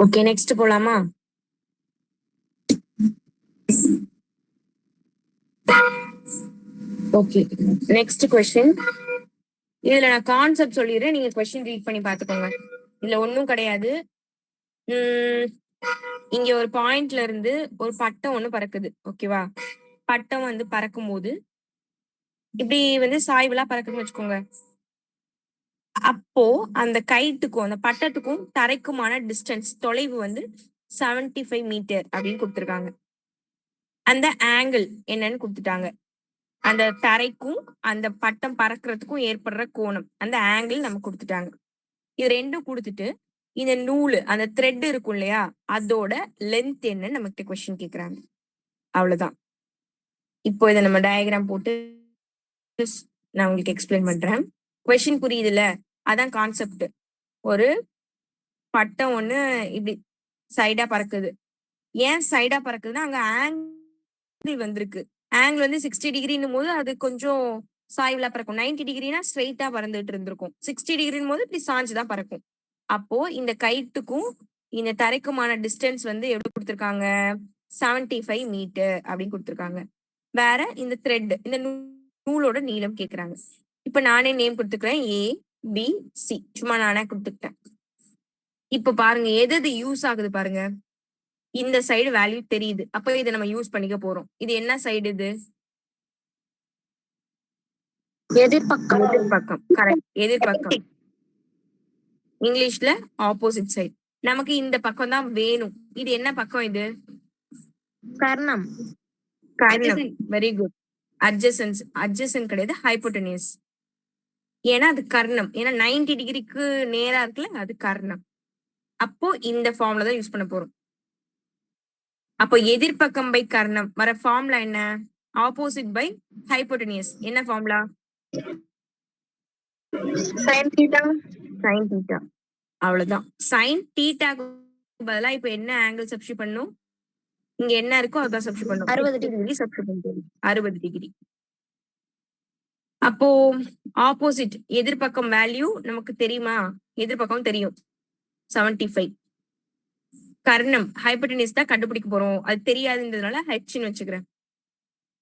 ஓகே, நெக்ஸ்ட் போலாமா? Okay, next question. இதுல நான் கான்செப்ட் சொல்லிடுறேன். நீங்க क्वेश्चन ரீட் பண்ணி பாத்துக்கோங்க. இதுல ஒண்ணும் கிடையாது. இங்க ஒரு பாயிண்ட்ல இருந்து ஒரு பட்டம் ஒண்ணு பறக்குது. ஓகேவா? பட்டம் வந்து பறக்கும் போது இப்படி வந்து சாய்வுலா பறக்குதுன்னு வச்சுக்கோங்க. அப்போ அந்த கைட்டுக்கும் அந்த பட்டத்துக்கும் தரைக்குமான டிஸ்டன்ஸ் தொலைவு வந்து 75 மீட்டர் அப்படின்னு கொடுத்துருக்காங்க. அந்த ஆங்கிள் என்னன்னு கொடுத்துட்டாங்க. அந்த தரைக்கும் அந்த பட்டம் பறக்கிறதுக்கும் ஏற்படுற கோணம் அந்த ஆங்கிள் நம்ம கொடுத்துட்டாங்க. இது ரெண்டும் கொடுத்துட்டு இந்த நூல் அந்த த்ரெட் இருக்கும் இல்லையா அதோட லென்த் என்னன்னு நமக்கு கொஸ்டின் கேக்குறாங்க. அவ்வளவுதான். இப்போ இதை நம்ம டயக்ராம் போட்டு நான் உங்களுக்கு எக்ஸ்பிளைன் பண்றேன். கொஸ்டின் புரியுதுல்ல? அதான் கான்செப்ட். ஒரு பட்டம் ஒண்ணு இப்படி சைடா பறக்குது. ஏன் சைடா பறக்குதுன்னா அங்க ஆங்கிள் வந்திருக்கு. ஆங்கிள் வந்து 60 டிகிரின்னும் போது அது கொஞ்சம் சாய்வுல பறக்கும். 90 டிகிரினா ஸ்ட்ரெயிட்டா பறந்துட்டு இருந்திருக்கும். 60 டிகிரின் போது இப்படி சாஞ்சுதான் பறக்கும். அப்போ இந்த கைட்டுக்கும் இந்த தரைக்குமான டிஸ்டன்ஸ் வந்து எப்படி கொடுத்துருக்காங்க? 75 மீட்டர் அப்படின்னு கொடுத்துருக்காங்க. வேற இந்த த்ரெட் இந்த நூலோட நீளம் கேக்குறாங்க. இப்ப நானே நேம் கொடுத்துக்கிறேன், ABC. சும்மா நானே கொடுத்துக்கிட்டேன். இப்ப பாருங்க எது யூஸ் ஆகுது பாருங்க. இந்த சைடு வேல்யூ தெரியுது. அப்ப இதை நம்ம யூஸ் பண்ணிக்க போறோம். இது என்ன சைடு? இது எதிர்பக்கம். எதிர்பக்கம். கரெக்ட், எதிர்பக்கம். இங்கிலீஷ்ல ஆப்போசிட் சைடு. நமக்கு இந்த பக்கம் தான் வேணும். இது என்ன பக்கம்? இது கர்ணம். கர்ணம். Very good. அட்ஜசன்ட் கிடையாது, ஹைப்போட்டனியஸ். ஏன்னா அது கர்ணம். ஏன்னா 90 டிகிரிக்கு நேரா இருக்குல்ல, அது கர்ணம். அப்போ இந்த ஃபார்ம்ல தான் யூஸ் பண்ண போறோம். அப்போ எதிர்பக்கம் பை கர்ணம் வர ஃபார்ம்ல என்ன? Opposite by hypotenuse. என்ன formula? sin theta. sin theta. அவ்வளவுதான். sin thetaக்கு பதிலா இப்ப என்ன ஆங்கிள் சப்ஸ்டிட் பண்ணும்? இங்க என்ன இருக்கோ அதான் சப்ஸ்டிட் பண்ணும். 60 டிகிரி சப்ஸ்டிட் பண்ணும். 60 டிகிரி. அப்போ ஆப்போசிட் எதிர்பக்கம் வேல்யூ நமக்கு தெரியுமா? எதிர்பக்கம் தெரியும் 75. கர்ணம் ஹைப்போட்டனியஸ் தான் கண்டுபிடிக்க போறோம். அது தெரியாதுன்றதுனால ஹெச்னு வச்சுக்கிறேன்.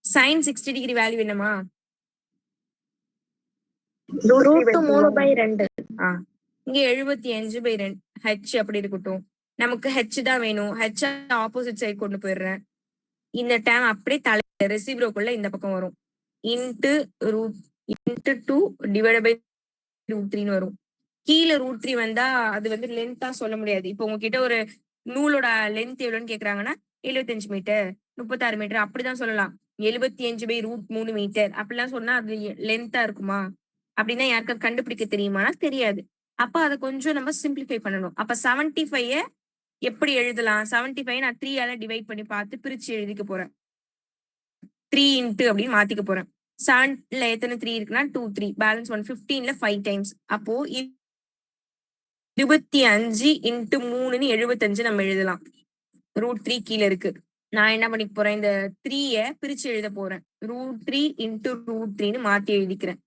sin 60 டிகிரி வேல்யூ என்னமா? √3/2. இங்க 75/2 ஹெச் அப்படி இருக்கட்டும். நமக்கு ஹெச் தான் வேணும். ஹெச் ஆப்போசிட் சைடு கொண்டு போயிடுறேன். இந்த டேம் அப்படியே தலை ரெசிப்ரோக்குள்ள இந்த பக்கம் வரும். இன்ட்டு 2 டிவைட் பை √3 வரும். கீழே √3 வந்தா அது வந்து லென்த்தா சொல்ல முடியாது. இப்போ உங்ககிட்ட ஒரு நூலோட லென்த் எவ்வளவுன்னு கேக்குறாங்கன்னா 75 மீட்டர், 36 மீட்டர் அப்படிதான் சொல்லலாம். 75/√3 மீட்டர் அப்படிலாம் சொன்னா அது லென்த்தா இருக்குமா? அப்படின்னா யாருக்காவது கண்டுபிடிக்க தெரியுமானா தெரியாது. அப்ப அதை கொஞ்சம் நம்ம சிம்பிளிஃபை பண்ணணும். அப்ப 75 எப்படி எழுதலாம்? 75 நான் 3ஆல டிவைட் பண்ணி பார்த்து பிரிச்சு எழுதிக்க போறேன். 3 இன்ட்டு அப்படின்னு மாத்திக்க போறேன். 7ல எத்தனை 3 இருக்குன்னா 2 3 பேலன்ஸ் 1 15ல 5 டைம்ஸ். அப்போ 25 இன்ட்டு 3ன்னு 75 நம்ம எழுதலாம். √3 கீழே இருக்கு. நான் என்ன பண்ணிக்க போறேன்? இந்த 3ய பிரிச்சு எழுத போறேன். √3 இன்ட்டு √3ன்னு மாத்தி எழுதிக்கிறேன்.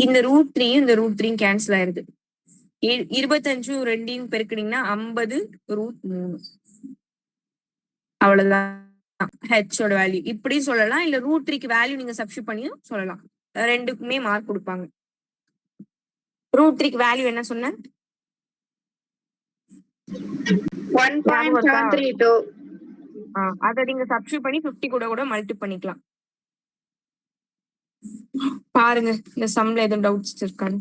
இந்த √3யும் இந்த √3 கேன்சல் ஆயிருது. 25 2 பெருக்கினீங்கன்னா 50/3. அவ்வளவுதான் ஹெச்சோட வேல்யூ. இப்படி சொல்லலாம். இல்ல √3க்கு வேல்யூ நீங்க சப்ஸ்டிட் பண்ணியும் சொல்லலாம். ரெண்டுக்குமே மார்க் கொடுப்பாங்க. √3க்கு வேல்யூ என்ன சொன்னேன்? 1.732. அதை நீங்க சப்ஸ்டிட் பண்ணி 50 கூட மல்டி பண்ணிக்கலாம். பாருங்க இந்த சம்ல எதுவும் டவுட்ஸ் இருக்கான்னு.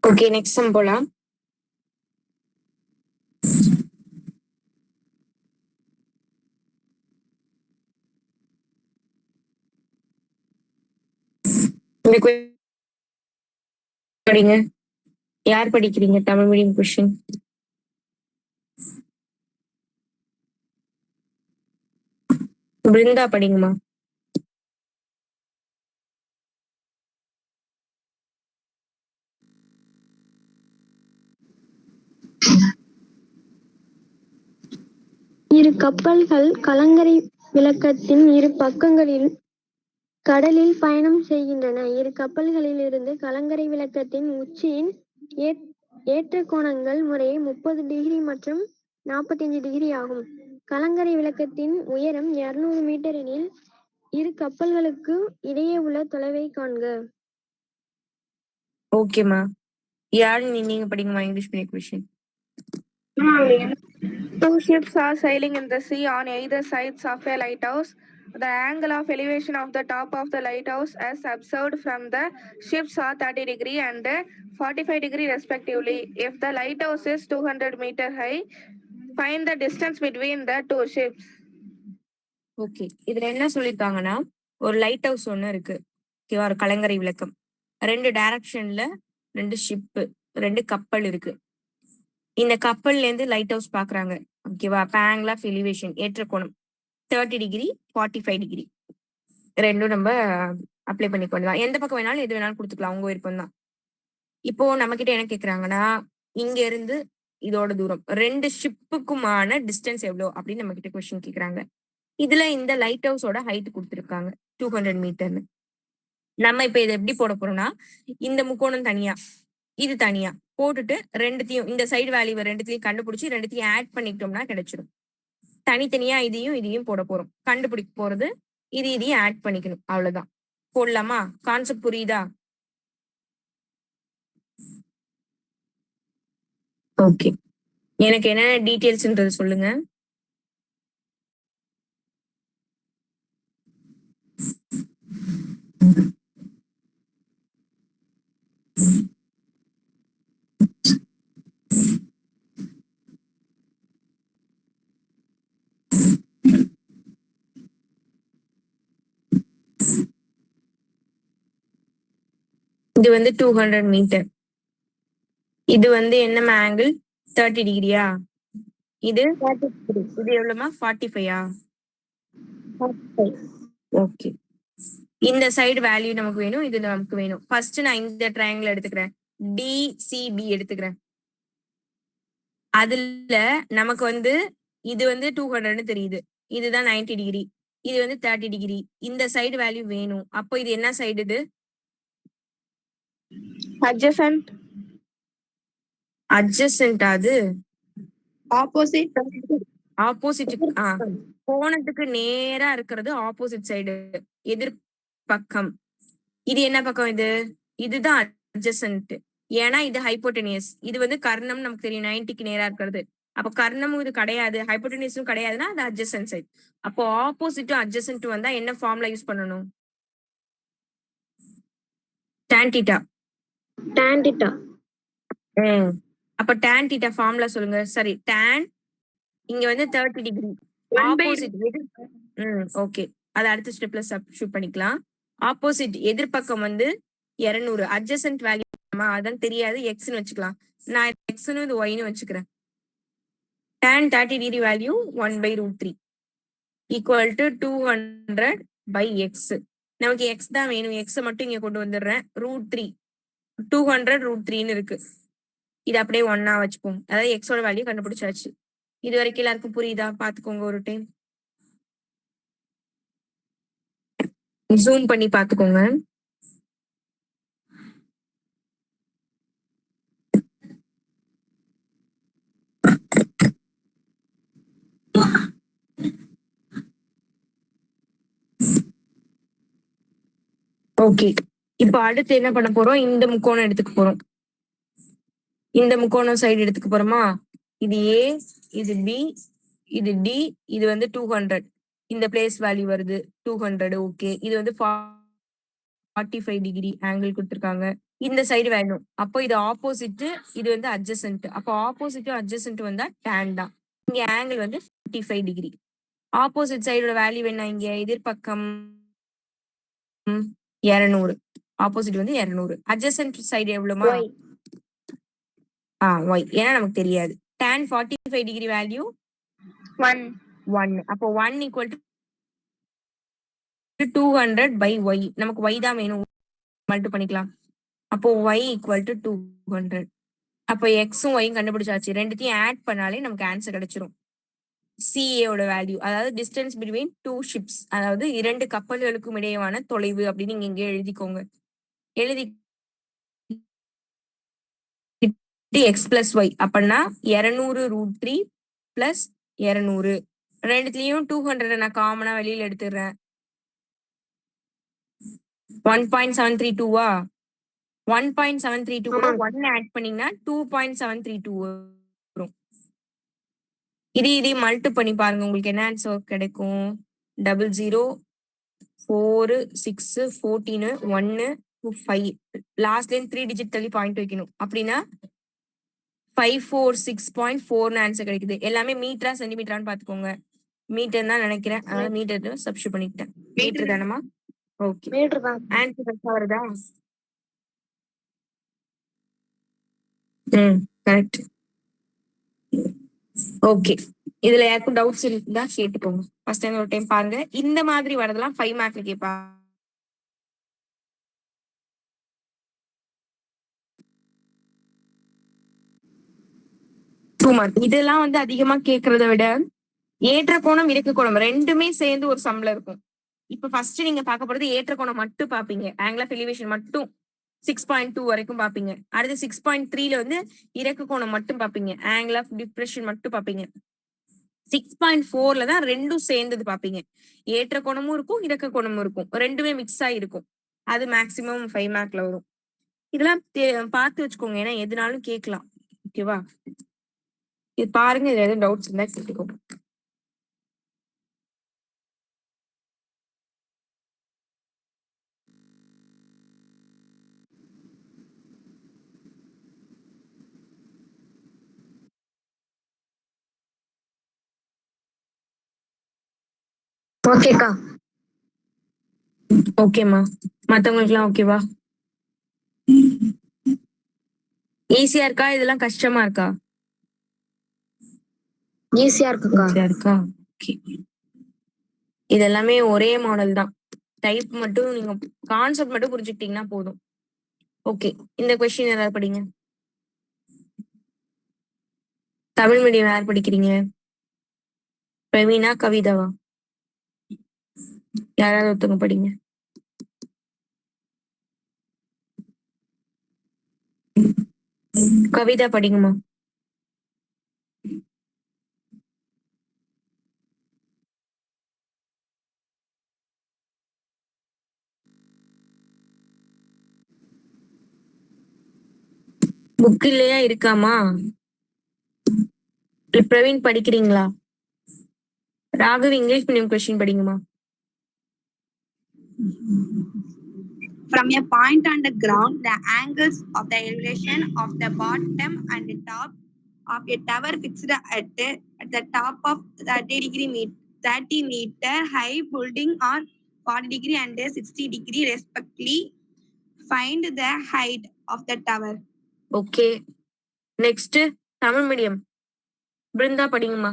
ஓகே, நெக்ஸ்ட் சம் போலாம். படிங்க. யார் படிக்கிறீங்க தமிழ் மீடியம் கொஸ்டின்? பிருந்தா படிங்கம்மா. இரு கப்பல்கள் கலங்கரை விளக்கத்தின் இரு பக்கங்களில் கடலில் பயணம் செய்கின்றன. இரு கப்பல்களிலிருந்து கலங்கரை விளக்கத்தின் உச்சியின் ஏற்ற கோணங்கள் முறையே 30 டிகிரி மற்றும் 45 டிகிரி ஆகும். கலங்கரை விளக்கத்தின் உயரம் 200 மீட்டர் எனில் இரு கப்பல்களுக்கு இடையே உள்ள தொலைவை காண்க. ஓகேம்மா, யாரு நீங்க படிங்கம்மா English medium question. Two ships are sailing in the sea on either sides of a lighthouse. The angle of elevation of the top of the lighthouse as observed from the ships are 30 degree and 45 degree respectively. If the lighthouse is 200 meter high, find the distance between the two ships. Okay, இதுல என்ன சொல்லிருக்காங்கன்னா, ஒரு light house ஒண்ணு இருக்கு. ஓகேவா, ஒரு கலங்கரை விளக்கம். 2 டைரக்ஷன்ல 2 ஷிப், 2 கப்பல் இருக்கு. இந்த கப்பல்ல இருந்து லைட் ஹவுஸ் பாக்குறாங்க. ஓகேவா, ஆங்கிள் ஆஃப் எலிவேஷன் ஏற்ற கோணம் 30 டிகிரி 45 டிகிரி ரெண்டும் நம்ம அப்ளை பண்ணி கொள்ளலாம். எந்த பக்கம் வேணாலும் எது வேணாலும் கொடுத்துக்கலாம், உங்க விருப்பம் தான். இப்போ நம்ம கிட்ட என்ன கேக்குறாங்கன்னா, இங்க இருந்து இதோட தூரம் 2 ஷிப்புக்குமான டிஸ்டன்ஸ் எவ்வளோ அப்படின்னு நம்ம கிட்ட கொஸ்டின் கேக்குறாங்க. இதுல இந்த லைட் ஹவுஸோட ஹைட் கொடுத்துருக்காங்க 200 மீட்டர்னு. நம்ம இப்ப இதை எப்படி போட போறோம்னா, இந்த முக்கோணம் தனியா இது தனியா போட்டுட்டு ரெண்டுத்தையும் இந்த சைடு வேல்யூ ரெண்டுத்தையும் கண்டுபிடிச்சு ரெண்டுத்தையும் ஆட் பண்ணிட்டோம்னா கிடைச்சிடும். தனித்தனியா இதையும் போட போறோம். கண்டுபிடிக்க போறது இதையும் ஆட் பண்ணிக்கணும், அவ்வளவுதான். போடலாமா? கான்செப்ட் புரியுதா? ஓகே, எனக்கு என்ன டீடைல்ஸ்ன்றது சொல்லுங்க. இது வந்து 200 மீட்டர். இது வந்து என்ன ஆங்கிள்? 30 டிகிரியா? இது எவ்வளவுமா? 45-ஆ? ஓகே, இந்த சைடு வேல்யூ நமக்கு வேணும், இது நமக்கு வேணும். ஃபர்ஸ்ட் நான் இந்த ட்ரையாங்கிள் எடுத்துக்கிறேன், டிசிபி எடுத்துக்கிறேன். அதுல நமக்கு வந்து இது வந்து 200 தெரியுது, இதுதான் 90 டிகிரி, இது வந்து 30 டிகிரி. இந்த சைடு வேல்யூ வேணும். அப்போ இது என்ன சைடு? இது Adjacent. அது ஆப்போசிட். ஆப்போசிட். கோணத்துக்கு நேரா இருக்கிறது ஆப்போசிட் சைடு, எதிர் பக்கம். இது என்ன பக்கம்? இதுதான் அட்ஜசன்ட். ஏன்னா இது ஹைப்போட்டெனியஸ், இது வந்து கர்ணம் நமக்கு தெரியும் 90க்கு நேரா இருக்கிறது. அப்ப கர்ணமும் இது கிடையாது, ஹைப்போட்டெனியஸும் கிடையாதுன்னா அது அட்ஜசன்ட் சைடு. அப்போ ஆப்போசிட்டும் அட்ஜசன்ட் வந்தா என்ன ஃபார்முலா யூஸ் பண்ணணும்? tan θ. அப்ப tan θ ஃபார்முலா சொல்லுங்க. சரி, tan இங்க வந்து 30 டிகிரி ஆப்போசிட். ஓகே, அதை அடுத்த ஸ்டெப்ல சப்ஸ்டிட்யூட் பண்ணிக்கலாம். ஆப்போசிட் எதிர்பக்கம் வந்து 200. அட்ஜசன்ட் வேல்யூ அதான் தெரியாது, எக்ஸ்னு வச்சுக்கலாம். நான் எக்ஸ்னு இது ஒய்னு வச்சுக்கிறேன். tan 30 degree value 1/√3 equal to 200/x. நமக்கு எக்ஸ் தான் வேணும், எக்ஸை மட்டும் இங்க கொண்டு வந்துடுறேன். √3 200√3ன்னு இருக்கு. இது அப்படியே 1-ஆ வச்சுப்போம். அதாவது எக்ஸோட வேல்யூ கண்டுபிடிச்சாச்சு. இது வரைக்கும் எல்லாருக்கும் புரியுதா? பாத்துக்கோங்க ஒரு டைம், ஜூம் பண்ணி பாத்துக்கோங்க. ஓகே, இப்ப அடுத்து என்ன பண்ண போறோம்? இந்த முக்கோணம் எடுத்துக்க போறோம். இந்த முக்கோணம் சைடு எடுத்துக்க போறோமா? இது ஏ, இது பி, இது டி, இது வந்து 200. இந்த பிளேஸ் வேல்யூ வருது 200. ஓகே, இது வந்து 45 டிகிரி ஆங்கிள் கொடுத்துருக்காங்க. இந்த சைடு வேணும். அப்போ இது ஆப்போசிட், இது வந்து அட்ஜசன்ட். அப்போ ஆப்போசிட்டும் அட்ஜசன்ட் வந்தா tan தான். இங்க ஆங்கிள் வந்து 45 டிகிரி. ஆப்போசிட் சைடோட வேல்யூ என்ன? இங்க எதிர்பக்கம் 200. ஆப்போசிட் வந்து 200. அட்ஜசன்ட் சைடு எவ்வளவுமா? Y. y. ஏன்னா நமக்கு தெரியாது. tan 45 degree value 1. அப்போ 1 equal to 200 by y. நமக்கு y தான் வேணும். மல்டி பண்ணிக்கலாம். அப்போ y equal to 200. அப்போ எக்ஸும் ஒயும் கண்டுபிடிச்சாச்சு. ரெண்டுத்தையும் ஆட் பண்ணாலே நமக்கு ஆன்சர் கிடைச்சிரும். CA-ஓட வேல்யூ, அதாவது டிஸ்டன்ஸ் பிட்வீன் 2 ships, அதாவது 2 கப்பல்களுக்கும் இடையேயான தொலைவு அப்படின்னு நீங்க இங்க எழுதிக்கோங்க. எழுதி எக்ஸ் பிளஸ் ஒய் அப்படின்னா 200√3 பிளஸ் 200. ரெண்டுத்துலயும் 200 நான் காமனா வெளியில எடுத்துடுறேன். 1.732வா? 1.732 கூட 1 ஆட் பண்ணீங்கன்னா 2.732 வரும். இது மல்டி பண்ணி பாருங்க, உங்களுக்கு என்ன ஆன்சர் கிடைக்கும்? 00 4 6 14 1 5. லாஸ்ட்ல 3 டிஜிட் தள்ளி பாயிண்ட் வைக்கணும். அப்படின்னா 546.4 ஆன்சர் கிடைக்குது. எல்லாமே மீட்டரா சென்டிமீட்டரான்னு பாத்துக்கோங்க. மீட்டர் தான் நினைக்கிறேன், அதனால மீட்டர் சப்ஸ்டிட் பண்ணிட்டேன். மீட்டர் தானமா? ஓகே, மீட்டர் தான். ஆன்சர் கரெக்டா வருதா? கரெக்ட். ஓகே, இதுல யாருக்கும் டவுட்ஸ் இருந்தா கேட்டுக்கோங்க. ஃபர்ஸ்ட் டைம் ஒரு டைம் பாருங்க. இந்த மாதிரி வரதெல்லாம் 5 மார்க்ல கேட்பா. இதெல்லாம் வந்து அதிகமா கேக்குறத விட ஏற்ற கோணம் இறக்க கோணம் ரெண்டுமே சேர்ந்து ஒரு சம்ல இருக்கும். இப்ப ஃபர்ஸ்ட் நீங்க பார்க்க போறது ஏற்ற கோணம் மட்டும் பாப்பீங்க. ஆங்கிள் ஆஃப் எலிவேஷன் மட்டும் 6.2 வரைக்கும் பாப்பீங்க. அடுத்து 6.3ல வந்து இறக்க கோணம் மட்டும் பாப்பீங்க. ஆங்கிள் ஆஃப் டிப்ரெஷன் மட்டும் பாப்பீங்க. 6.4ல தான் ரெண்டும் சேர்ந்தது பாப்பீங்க. ஏற்ற கோணமும் இருக்கும், இறக்க கோணமும் இருக்கும், ரெண்டுமே மிக்ஸ் ஆயிருக்கும். அது மேக்சிமம் 5 மார்க்ல வரும். இதெல்லாம் பார்த்து வச்சுக்கோங்க, ஏன்னா எதுனாலும் கேட்கலாம். ஓகேவா? இது பாருங்க, இதுல எதுவும் டவுட்ஸ் இருந்தா கேட்டுக்கோங்க. ஓகேக்கா. ஓகேம்மா, மத்தவங்களுக்குலாம் ஓகேவா? ஈஸியா இருக்கா? இதெல்லாம் கஷ்டமா இருக்கா? ஈஸியா இருக்குக்கா. ஈஸியா இருக்கா? ஓகே. இதெல்லாமே ஒரே மாடல் தான். டைப் மட்டும் நீங்க கான்செப்ட் மட்டும் புரிஞ்சுக்கிட்டீங்கன்னா போதும். ஓகே, இந்த கொஸ்டின் யாராவது படிங்க. தமிழ் மீடியம் யார் படிக்கிறீங்க? பிரவீனா, கவிதாவா? யாராவது ஒருத்தவங்க படிங்க. கவிதா படிங்கம்மா. புக் இல்லையா? இருக்காமா? பிரவீன் படிக்கிறீங்களா? ராகவி இங்கிலீஷ் மீடியம் கொஸ்டின் படிங்கம்மா. From a point on the ground, the angles of the elevation of the bottom and the top of a tower fixed at the top of 30 meter high building are 40 degree and 60 degree respectively. Find the height of the tower. Okay, next Tamil medium Brindha படிங்கம்மா.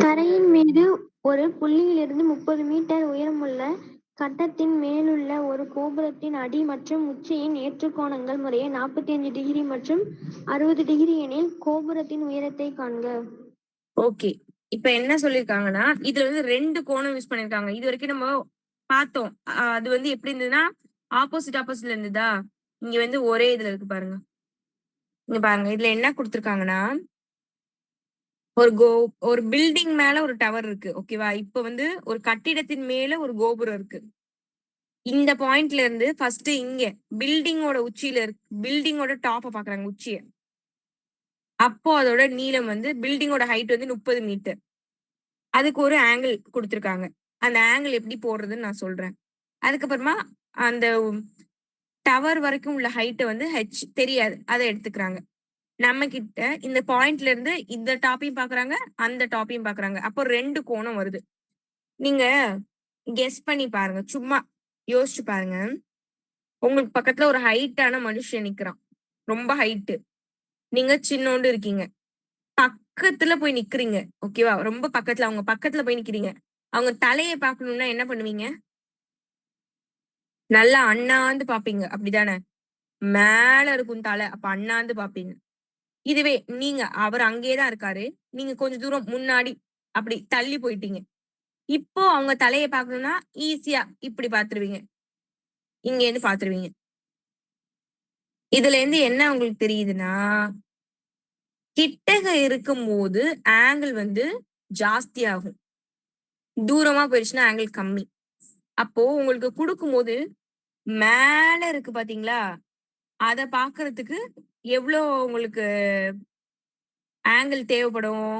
தரையின் மீது ஒரு புள்ளியிலிருந்து 30 metre உயரமுள்ள கட்டத்தின் மேலுள்ள ஒரு கோபுரத்தின் அடி மற்றும் உச்சியின் ஏற்றுக்கோணங்கள் முறையே 45 டிகிரி மற்றும் 60 டிகிரி எனில் கோபுரத்தின் உயரத்தை காண்க. ஓகே, இப்ப என்ன சொல்லிருக்காங்கன்னா, இதுல வந்து 2 கோணம் யூஸ் பண்ணிருக்காங்க. இது வரைக்கும் நம்ம பார்த்தோம். அது வந்து எப்படி இருந்ததுன்னா ஆப்போசிட்ல இருந்ததா? இங்க வந்து ஒரே இதுல இருக்கு பாருங்க. இங்க பாருங்க, இதுல என்ன கொடுத்திருக்காங்கன்னா, ஒரு பில்டிங் மேல ஒரு டவர் இருக்கு. ஓகேவா? இப்ப வந்து ஒரு கட்டிடத்தின் மேல ஒரு கோபுரம் இருக்கு. இந்த பாயிண்ட்ல இருந்து ஃபர்ஸ்ட் இங்க பில்டிங்கோட உச்சியில இருக்கு, பில்டிங்கோட டாப்ப பாக்குறாங்க, உச்சிய. அப்போ அதோட நீளம் வந்து பில்டிங்கோட ஹைட் வந்து 30 மீட்டர். அதுக்கு ஒரு ஆங்கிள் கொடுத்திருக்காங்க. அந்த ஆங்கிள் எப்படி போடுறதுன்னு நான் சொல்றேன். அதுக்கப்புறமா அந்த டவர் வரைக்கும் உள்ள ஹைட்டை வந்து ஹெச் தெரியாது, அதை எடுத்துக்கிறாங்க. நம்ம கிட்ட இந்த பாயிண்ட்ல இருந்து இந்த டாப்பையும் பாக்குறாங்க, அந்த டாப்பையும் பாக்குறாங்க. அப்போ 2 கோணம் வருது. நீங்க கெஸ் பண்ணி பாருங்க, சும்மா யோசிச்சு பாருங்க. உங்களுக்கு பக்கத்துல ஒரு ஹைட்டான மனுஷன் நிக்கிறான், ரொம்ப ஹைட்டு. நீங்க சின்னோண்டு இருக்கீங்க, பக்கத்துல போய் நிக்கிறீங்க. ஓகேவா? ரொம்ப பக்கத்துல, அவங்க பக்கத்துல போய் நிக்கிறீங்க. அவங்க தலையை பார்க்கணும்னா என்ன பண்ணுவீங்க? நல்லா அண்ணாந்து பாப்பீங்க, அப்படிதானே? மேல இருக்கும் தலை, அப்ப அண்ணாந்து பாப்பீங்க. இதுவே நீங்க அவர் அங்கேயேதான் இருக்காரு, நீங்க கொஞ்சம் தூரம் முன்னாடி அப்படி தள்ளி போயிட்டீங்க. இப்போ அவங்க தலையை பார்க்கணும்னா ஈஸியா இப்படி பாத்துருவீங்க, இங்க இருந்து பாத்துருவீங்க. இதுல இருந்து என்ன உங்களுக்கு தெரியுதுன்னா, கிட்டக இருக்கும் போது ஆங்கிள் வந்து ஜாஸ்தி ஆகும், தூரமா போயிடுச்சுன்னா ஆங்கிள் கம்மி. அப்போ உங்களுக்கு கொடுக்கும் போது மேல இருக்கு பாத்தீங்களா, அத பாக்குறதுக்கு எவ்வளோ உங்களுக்கு ஆங்கிள் தேவைப்படும்?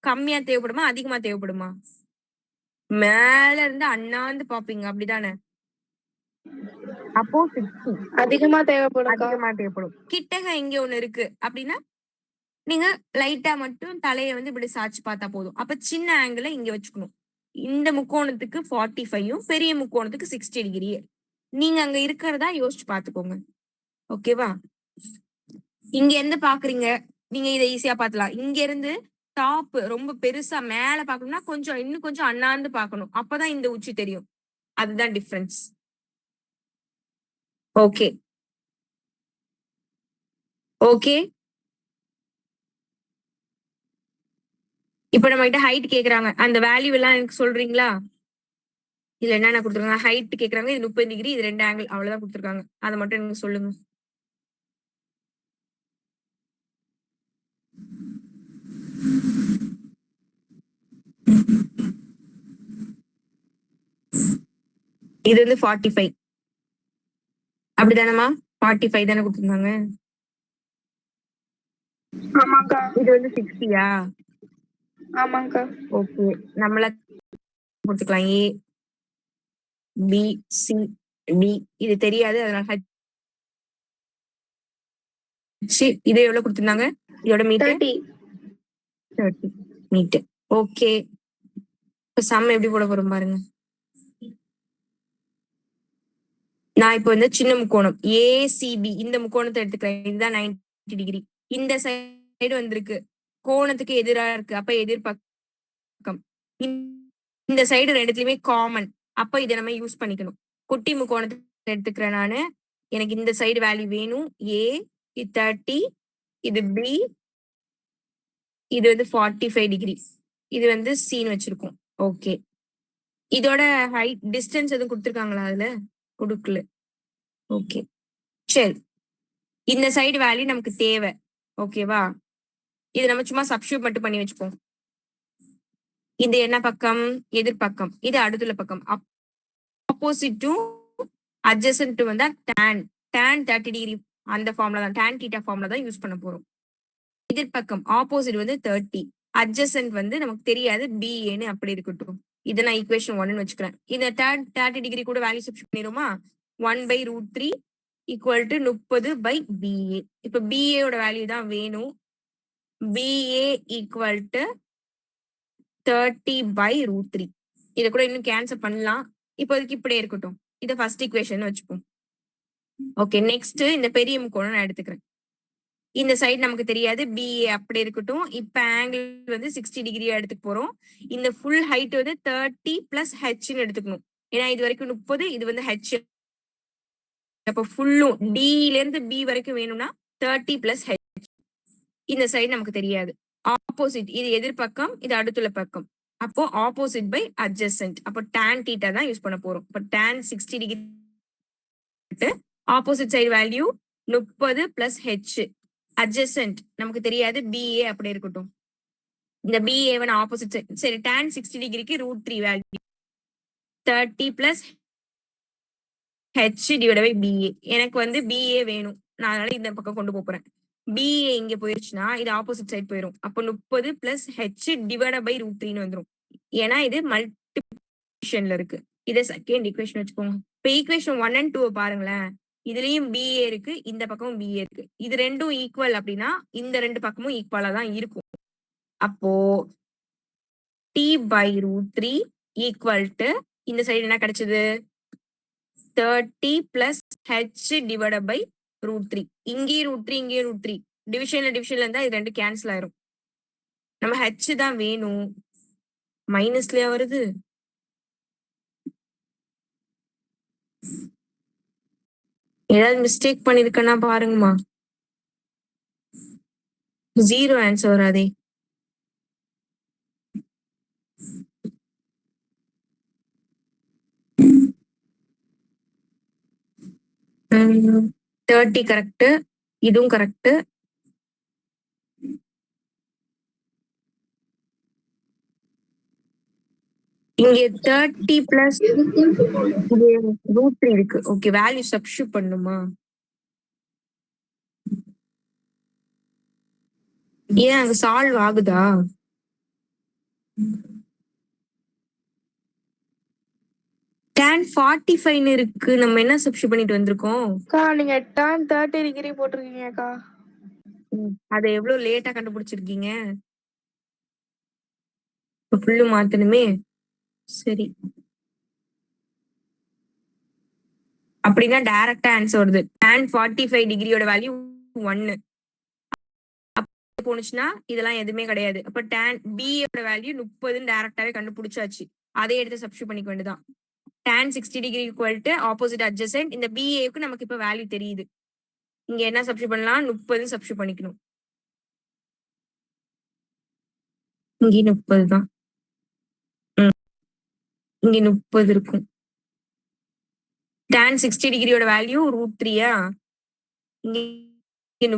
கம்மியா தேவைப்படுமா, அதிகமா தேவைப்படுமா? மேல இருந்து அண்ணாந்து பாப்பீங்க, அப்படிதானே? அப்போ 60 அதிகமா தேவைப்படும். அதிகமா தேவைப்படும். கிட்டக இங்க ஒண்ணு இருக்கு அப்படின்னா நீங்க லைட்டா மட்டும் தலையை வந்து இப்படி சாய்ச்சு பார்த்தா போதும். அப்ப சின்ன ஆங்கிளை இங்க வச்சுக்கணும். இந்த முக்கோணத்துக்கு 45யும் பெரிய முக்கோணத்துக்கு 60 டிகிரி. நீங்க அங்க இருக்கிறதா யோசிச்சு பாத்துக்கோங்க. ஓகேவா? இங்க இருந்து பாக்குறீங்க, நீங்க இதை ஈஸியா பாத்துலாம். இங்க இருந்து டாப் ரொம்ப பெருசா மேல பாக்கணும்னா கொஞ்சம் இன்னும் கொஞ்சம் அண்ணாந்து பாக்கணும், அப்பதான் இந்த உச்சி தெரியும். அதுதான் டிஃபரன்ஸ். Okay okay. இப்ப நம்ம கிட்ட ஹைட் கேக்குறாங்க, அந்த வேல்யூ எல்லாம் எனக்கு சொல்றீங்களா? இதுல என்னென்ன கொடுத்துருக்காங்க? ஹைட் கேக்குறாங்க, இது 30 டிகிரி, இது 2 ஆங்கிள், அவ்வளவுதான் கொடுத்துருக்காங்க. அதை மட்டும் நீங்க சொல்லுங்க. இது வந்து 45 அப்படிதானமா? 45 தானே கொடுத்துருந்தாங்க. ஆமாங்கா. இது வந்து 60யா? ஆமாங்கா. ஓகே, நம்மள போட்டுக்கலாம். ஏ பி சி டி, இது தெரியாது, அதனால ஹச். இது எவ்வளவு கொடுத்திருந்தாங்க? இதோட மீட்டர் 30 மீட்டர். ஓகே, சம் எப்படி போட போறோம் பாருங்க. நான் இப்போ வந்து சின்ன முக்கோணம் ஏசிபி, இந்த முக்கோணத்தை எடுத்துக்கிறேன். இதுதான் 90 டிகிரி. இந்த சைடு வந்திருக்கு, கோணத்துக்கு எதிரா இருக்கு, அப்ப எதிர்பக்கம். இந்த சைடு ரெண்டுத்துலயுமே காமன், அப்ப இதை நம்ம யூஸ் பண்ணிக்கணும். குட்டி முக்கோணத்தை எடுத்துக்கிறேன் நானு. எனக்கு இந்த சைடு வேல்யூ வேணும். ஏ 30, இது பி, இது வந்து 45 டிகிரி, இது வந்து சின்னு வச்சிருக்கோம். ஓகே, இதோட ஹைட் டிஸ்டன்ஸ் எதுவும் கொடுத்துருக்காங்களா? அதுல கொடுக்கல. ஓகே சரி, இந்த சைடு வேல்யூ நமக்கு தேவை. ஓகேவா? இது நம்ம சும்மா சப்ஸ்டியூட் மட்டும் பண்ணி வச்சுப்போம். இது என்ன பக்கம்? எதிர்பக்கம். இது அடுத்துள்ள பக்கம். ஆப்போசிட் டு அட்ஜசன்ட் டு வந்தா tan 30 டிகிரி, அந்த ஃபார்முலா தான், tan θ ஃபார்முலா தான் யூஸ் பண்ண போறோம். எதிர்பக்கம் ஆப்போசிட் வந்து 30, அட்ஜசன்ட் வந்து நமக்கு தெரியாது, BAன்னு அப்படி இருக்கட்டும். இதை நான் ஈக்குவேஷன் 1ன்னு வச்சுக்கிறேன். இந்த 30 டிகிரி கூட வேல்யூ சப்ஸ்டியூட் பண்ணிடுமா? 1/√3 ஈக்குவல் டு 30/BA. இப்ப BAயோட வேல்யூ தான் வேணும். BA equal to 30/√3. இதை கூட இன்னும் கேன்சல் பண்ணலாம், இப்போதைக்கு இப்படியே இருக்கட்டும். இதை ஃபர்ஸ்ட் ஈக்குவேஷன் வச்சுப்போம். ஓகே, நெக்ஸ்ட் இந்த பெரிய முக்கோணம் நான் எடுத்துக்கிறேன். இந்த சைடு நமக்கு தெரியாது, BA அப்படி இருக்கட்டும். இப்ப ஆங்கிள் வந்து 60 டிகிரியா எடுத்துக்க போறோம். இந்த ஃபுல் ஹைட் வந்து 30 பிளஸ் ஹெச்ன்னு எடுத்துக்கணும். ஏன்னா இது வரைக்கும் 30, இது வந்து ஹெச். அப்ப ஃபுல்லும் டில இருந்து பி வரைக்கும் வேணும்னா 30 பிளஸ் ஹெச். இந்த சைடு நமக்கு தெரியாது. ஆப்போசிட், இது எதிர்பக்கம், இது அடுத்துள்ள பக்கம். அப்போ ஆப்போசிட் பை அட்ஜசன்ட், அப்போ tan θ தான் யூஸ் பண்ண போறோம். இப்போ tan 60 degree, opposite side value 30 plus H. Adjacent நமக்கு தெரியாது, BA அப்படி இருக்கட்டும். இந்த BA ஆப்போசிட் சைடு. சரி, tan 60 டிகிரிக்கு √3 value 30 plus H divide by BA. எனக்கு வந்து BA வேணும், நான் அதனால இந்த பக்கம் கொண்டு போறேன். BA இங்க போயிருச்சுன்னா இது ஆப்போசிட் சைடு போயிடும். அப்போ 30 பிளஸ் ஹெச் டிவைட் பை √3ன்னு வந்துடும். ஏன்னா இது மல்டி டிவிஷன்ல இருக்கு. இதை செகண்ட் ஈக்குவேஷன் வச்சுக்கோங்க. இப்ப ஈக்குவேஷன் 1 and 2 பாருங்களேன். இதுலயும் BA இருக்கு, இந்த பக்கமும் BA இருக்கு. இது ரெண்டும் ஈக்குவல் அப்படின்னா இந்த ரெண்டு பக்கமும் ஈக்குவலா தான் இருக்கும். அப்போ T/√3 ஈக்குவல் டு இந்த சைடு என்ன கிடைச்சது 30 பிளஸ் H டிவைடட் பை √3. இங்கேயும் √3 இங்கேயும் √3. டிவிஷன்ல இருந்தா இது ரெண்டு கேன்சல் ஆயிரும். நம்ம H தான் வேணும். மைனஸ்லயா வருது? ஏதாவது மிஸ்டேக் பண்ணிருக்கேன்னா பாருங்கம்மா. 0 ஆன்சர் வராதே. ம் 30 கரெக்ட், இதுவும் கரெக்ட். இங்க 30 பிளஸ் √3 இருக்கு. ஓகே, வேல்யூ சப்ஸ்டிட்யூட் பண்ணுமா? ஏன் அங்க சால்வ் ஆகுதா? tan 45 இருக்கு. நம்ம என்ன சப்ஸ்டிட்யூட் பண்ணிட்டு வந்திருக்கோம்? அக்கா நீங்க tan 30 டிகிரி போட்டிருக்கீங்க அக்கா. அதை எவ்வளவு லேட்டா கண்டுபிடிச்சிருக்கீங்க? ஃபுல்லு மாத்தணுமே. சரி, அப்படின்னா டைரக்டா ஆன்சர் வருது. tan 45 டிகிரியோட வேல்யூ 1 போனுச்சுன்னா இதெல்லாம் எதுவுமே கிடையாது. அப்ப tan B யோட வேல்யூ 30 டைரக்டாவே கண்டுபிடிச்சாச்சு. அதே எடுத்து சப்ஸ்டிட்யூட் பண்ணிக்க வேண்டியதான். tan 60 degree equal to opposite adjacent. இந்த BAக்கு நமக்கு இப்ப வேல்யூ தெரியுது. இங்க என்ன சப்ஸ்டிட்யூட் பண்ணலாம்? 30 சப்ஸ்டிட்யூட் பண்ணிக்கணும். இங்கே 30 தான். இங்க 30 இருக்கும். tan 60 டிகிரியோட வேல்யூ √3. இங்க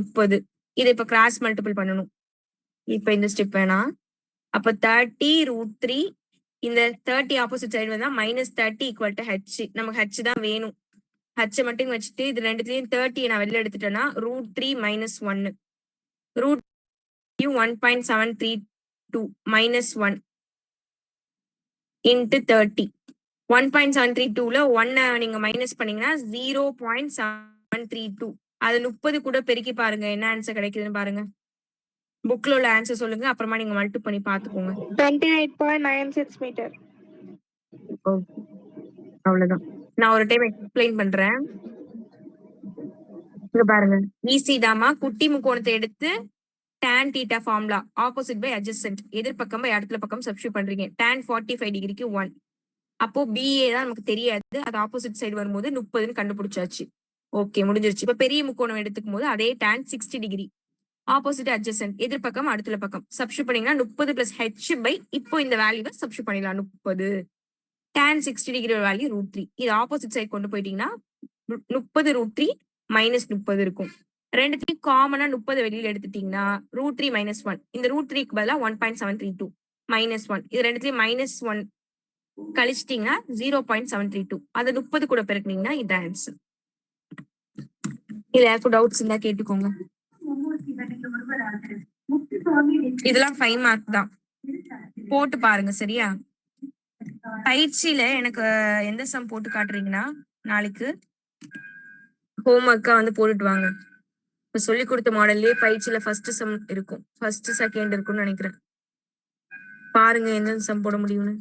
30. இதை இப்ப கிராஸ் மல்டிபிள் பண்ணணும். இப்ப இந்த ஸ்டெப் வேணாம். அப்ப 30 √3. இந்த 30 ஆப்போசிட் சைடு வந்தா -30 ஈக்குவல் டு H. நமக்கு H தான் வேணும். H மட்டும் வச்சுட்டு இது ரெண்டுத்தையும் 30 நான் வெளில எடுத்துட்டேன்னா √3 - 1. Root 1.732 -1 into 30. 1.732ல 1 நீங்க மைனஸ் பண்ணீங்கன்னா 0.732. அது 30 கூட பெருக்கி பாருங்க என்ன ஆன்சர் கிடைக்குதுன்னு பாருங்க. புக்ல உள்ள ஆன்சர் சொல்லுங்க, அப்புறமா நீங்க மல்டி பண்ணி பாத்துக்கோங்க. 28.96 மீட்டர். அவ்வளவுதான். நான் ஒரு டைம் எக்ஸ்பிளைன் பண்றேன். இங்க பாருங்க, ஈஸி தாமா. குட்டி முக்கோணத்தை எடுத்து tan θ formula opposite by adjacent, எதிர்பக்கம் பை அடுத்த பக்கம் சப்ஸ்டிட்யூட் பண்றீங்க. tan 45 டிகிரிக்கு 1. அப்போ BA தான் நமக்கு தெரியாது. அது ஆப்போசிட் சைடு வரும்போது 30 கண்டுபிடிச்சாச்சு. ஓகே, முடிஞ்சிருச்சு. இப்ப பெரிய முக்கோணம் எடுத்துக்கும் போது அதே tan 60 டிகிரி ஆப்போசிட் அட்ஜசன்ட், எதிர்பக்கம் அடுத்த பக்கம் சப்ஸ்டிட்யூட் பண்ணீங்கன்னா 30 பிளஸ் H பை இப்போ இந்த வேல்யூவை சப்ஸ்டிட்யூட் பண்ணிடலாம். 30 tan 60 டிகிரி வேல்யூ √3. இது ஆப்போசிட் சைடு கொண்டு போயிட்டீங்கன்னா 30 √3 -30 இருக்கும். ரெண்டுத்தையும் காமனா 30 வெளியில எடுத்துட்டீங்கன்னா √3 - 1. இந்த √3க்கு பதிலா 1.732 -1. இது ரெண்டுத்தையும் -1 கழிச்சிட்டீங்கன்னா 0.732. அது 30 கூட பெருக்குனீங்கன்னா இது ஆன்சர். இதுல யாருக்கும் டவுட்ஸ் இருந்தா கேட்டுக்கோங்க. இதெல்லாம் 5 மார்க் தான். போட்டு பாருங்க சரியா? பயிற்சியில எனக்கு எந்த சம் போட்டு காட்டுறீங்கன்னா நாளைக்கு ஹோம்ஒர்க்கா வந்து போட்டுட்டு வாங்க. இப்ப சொல்லி கொடுத்த மாடல்லே பயிற்சியில ஃபர்ஸ்ட் சம் இருக்கும், ஃபர்ஸ்ட் செகண்ட் இருக்கும்னு நினைக்கிறேன். பாருங்க எந்த சம் போட முடியும்னு.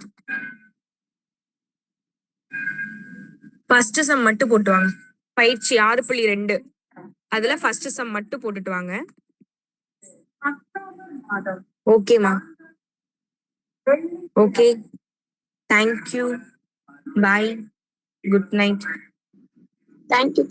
ஃபர்ஸ்ட் சம் மட்டும் போட்டு வாங்க. பயிற்சி 6.2 அதுல ஃபர்ஸ்ட் சம் மட்டும் போட்டுட்டு வாங்க. ஓகேமா? ஓகே, தேங்க்யூ, பாய், குட் நைட். தேங்க்யூ.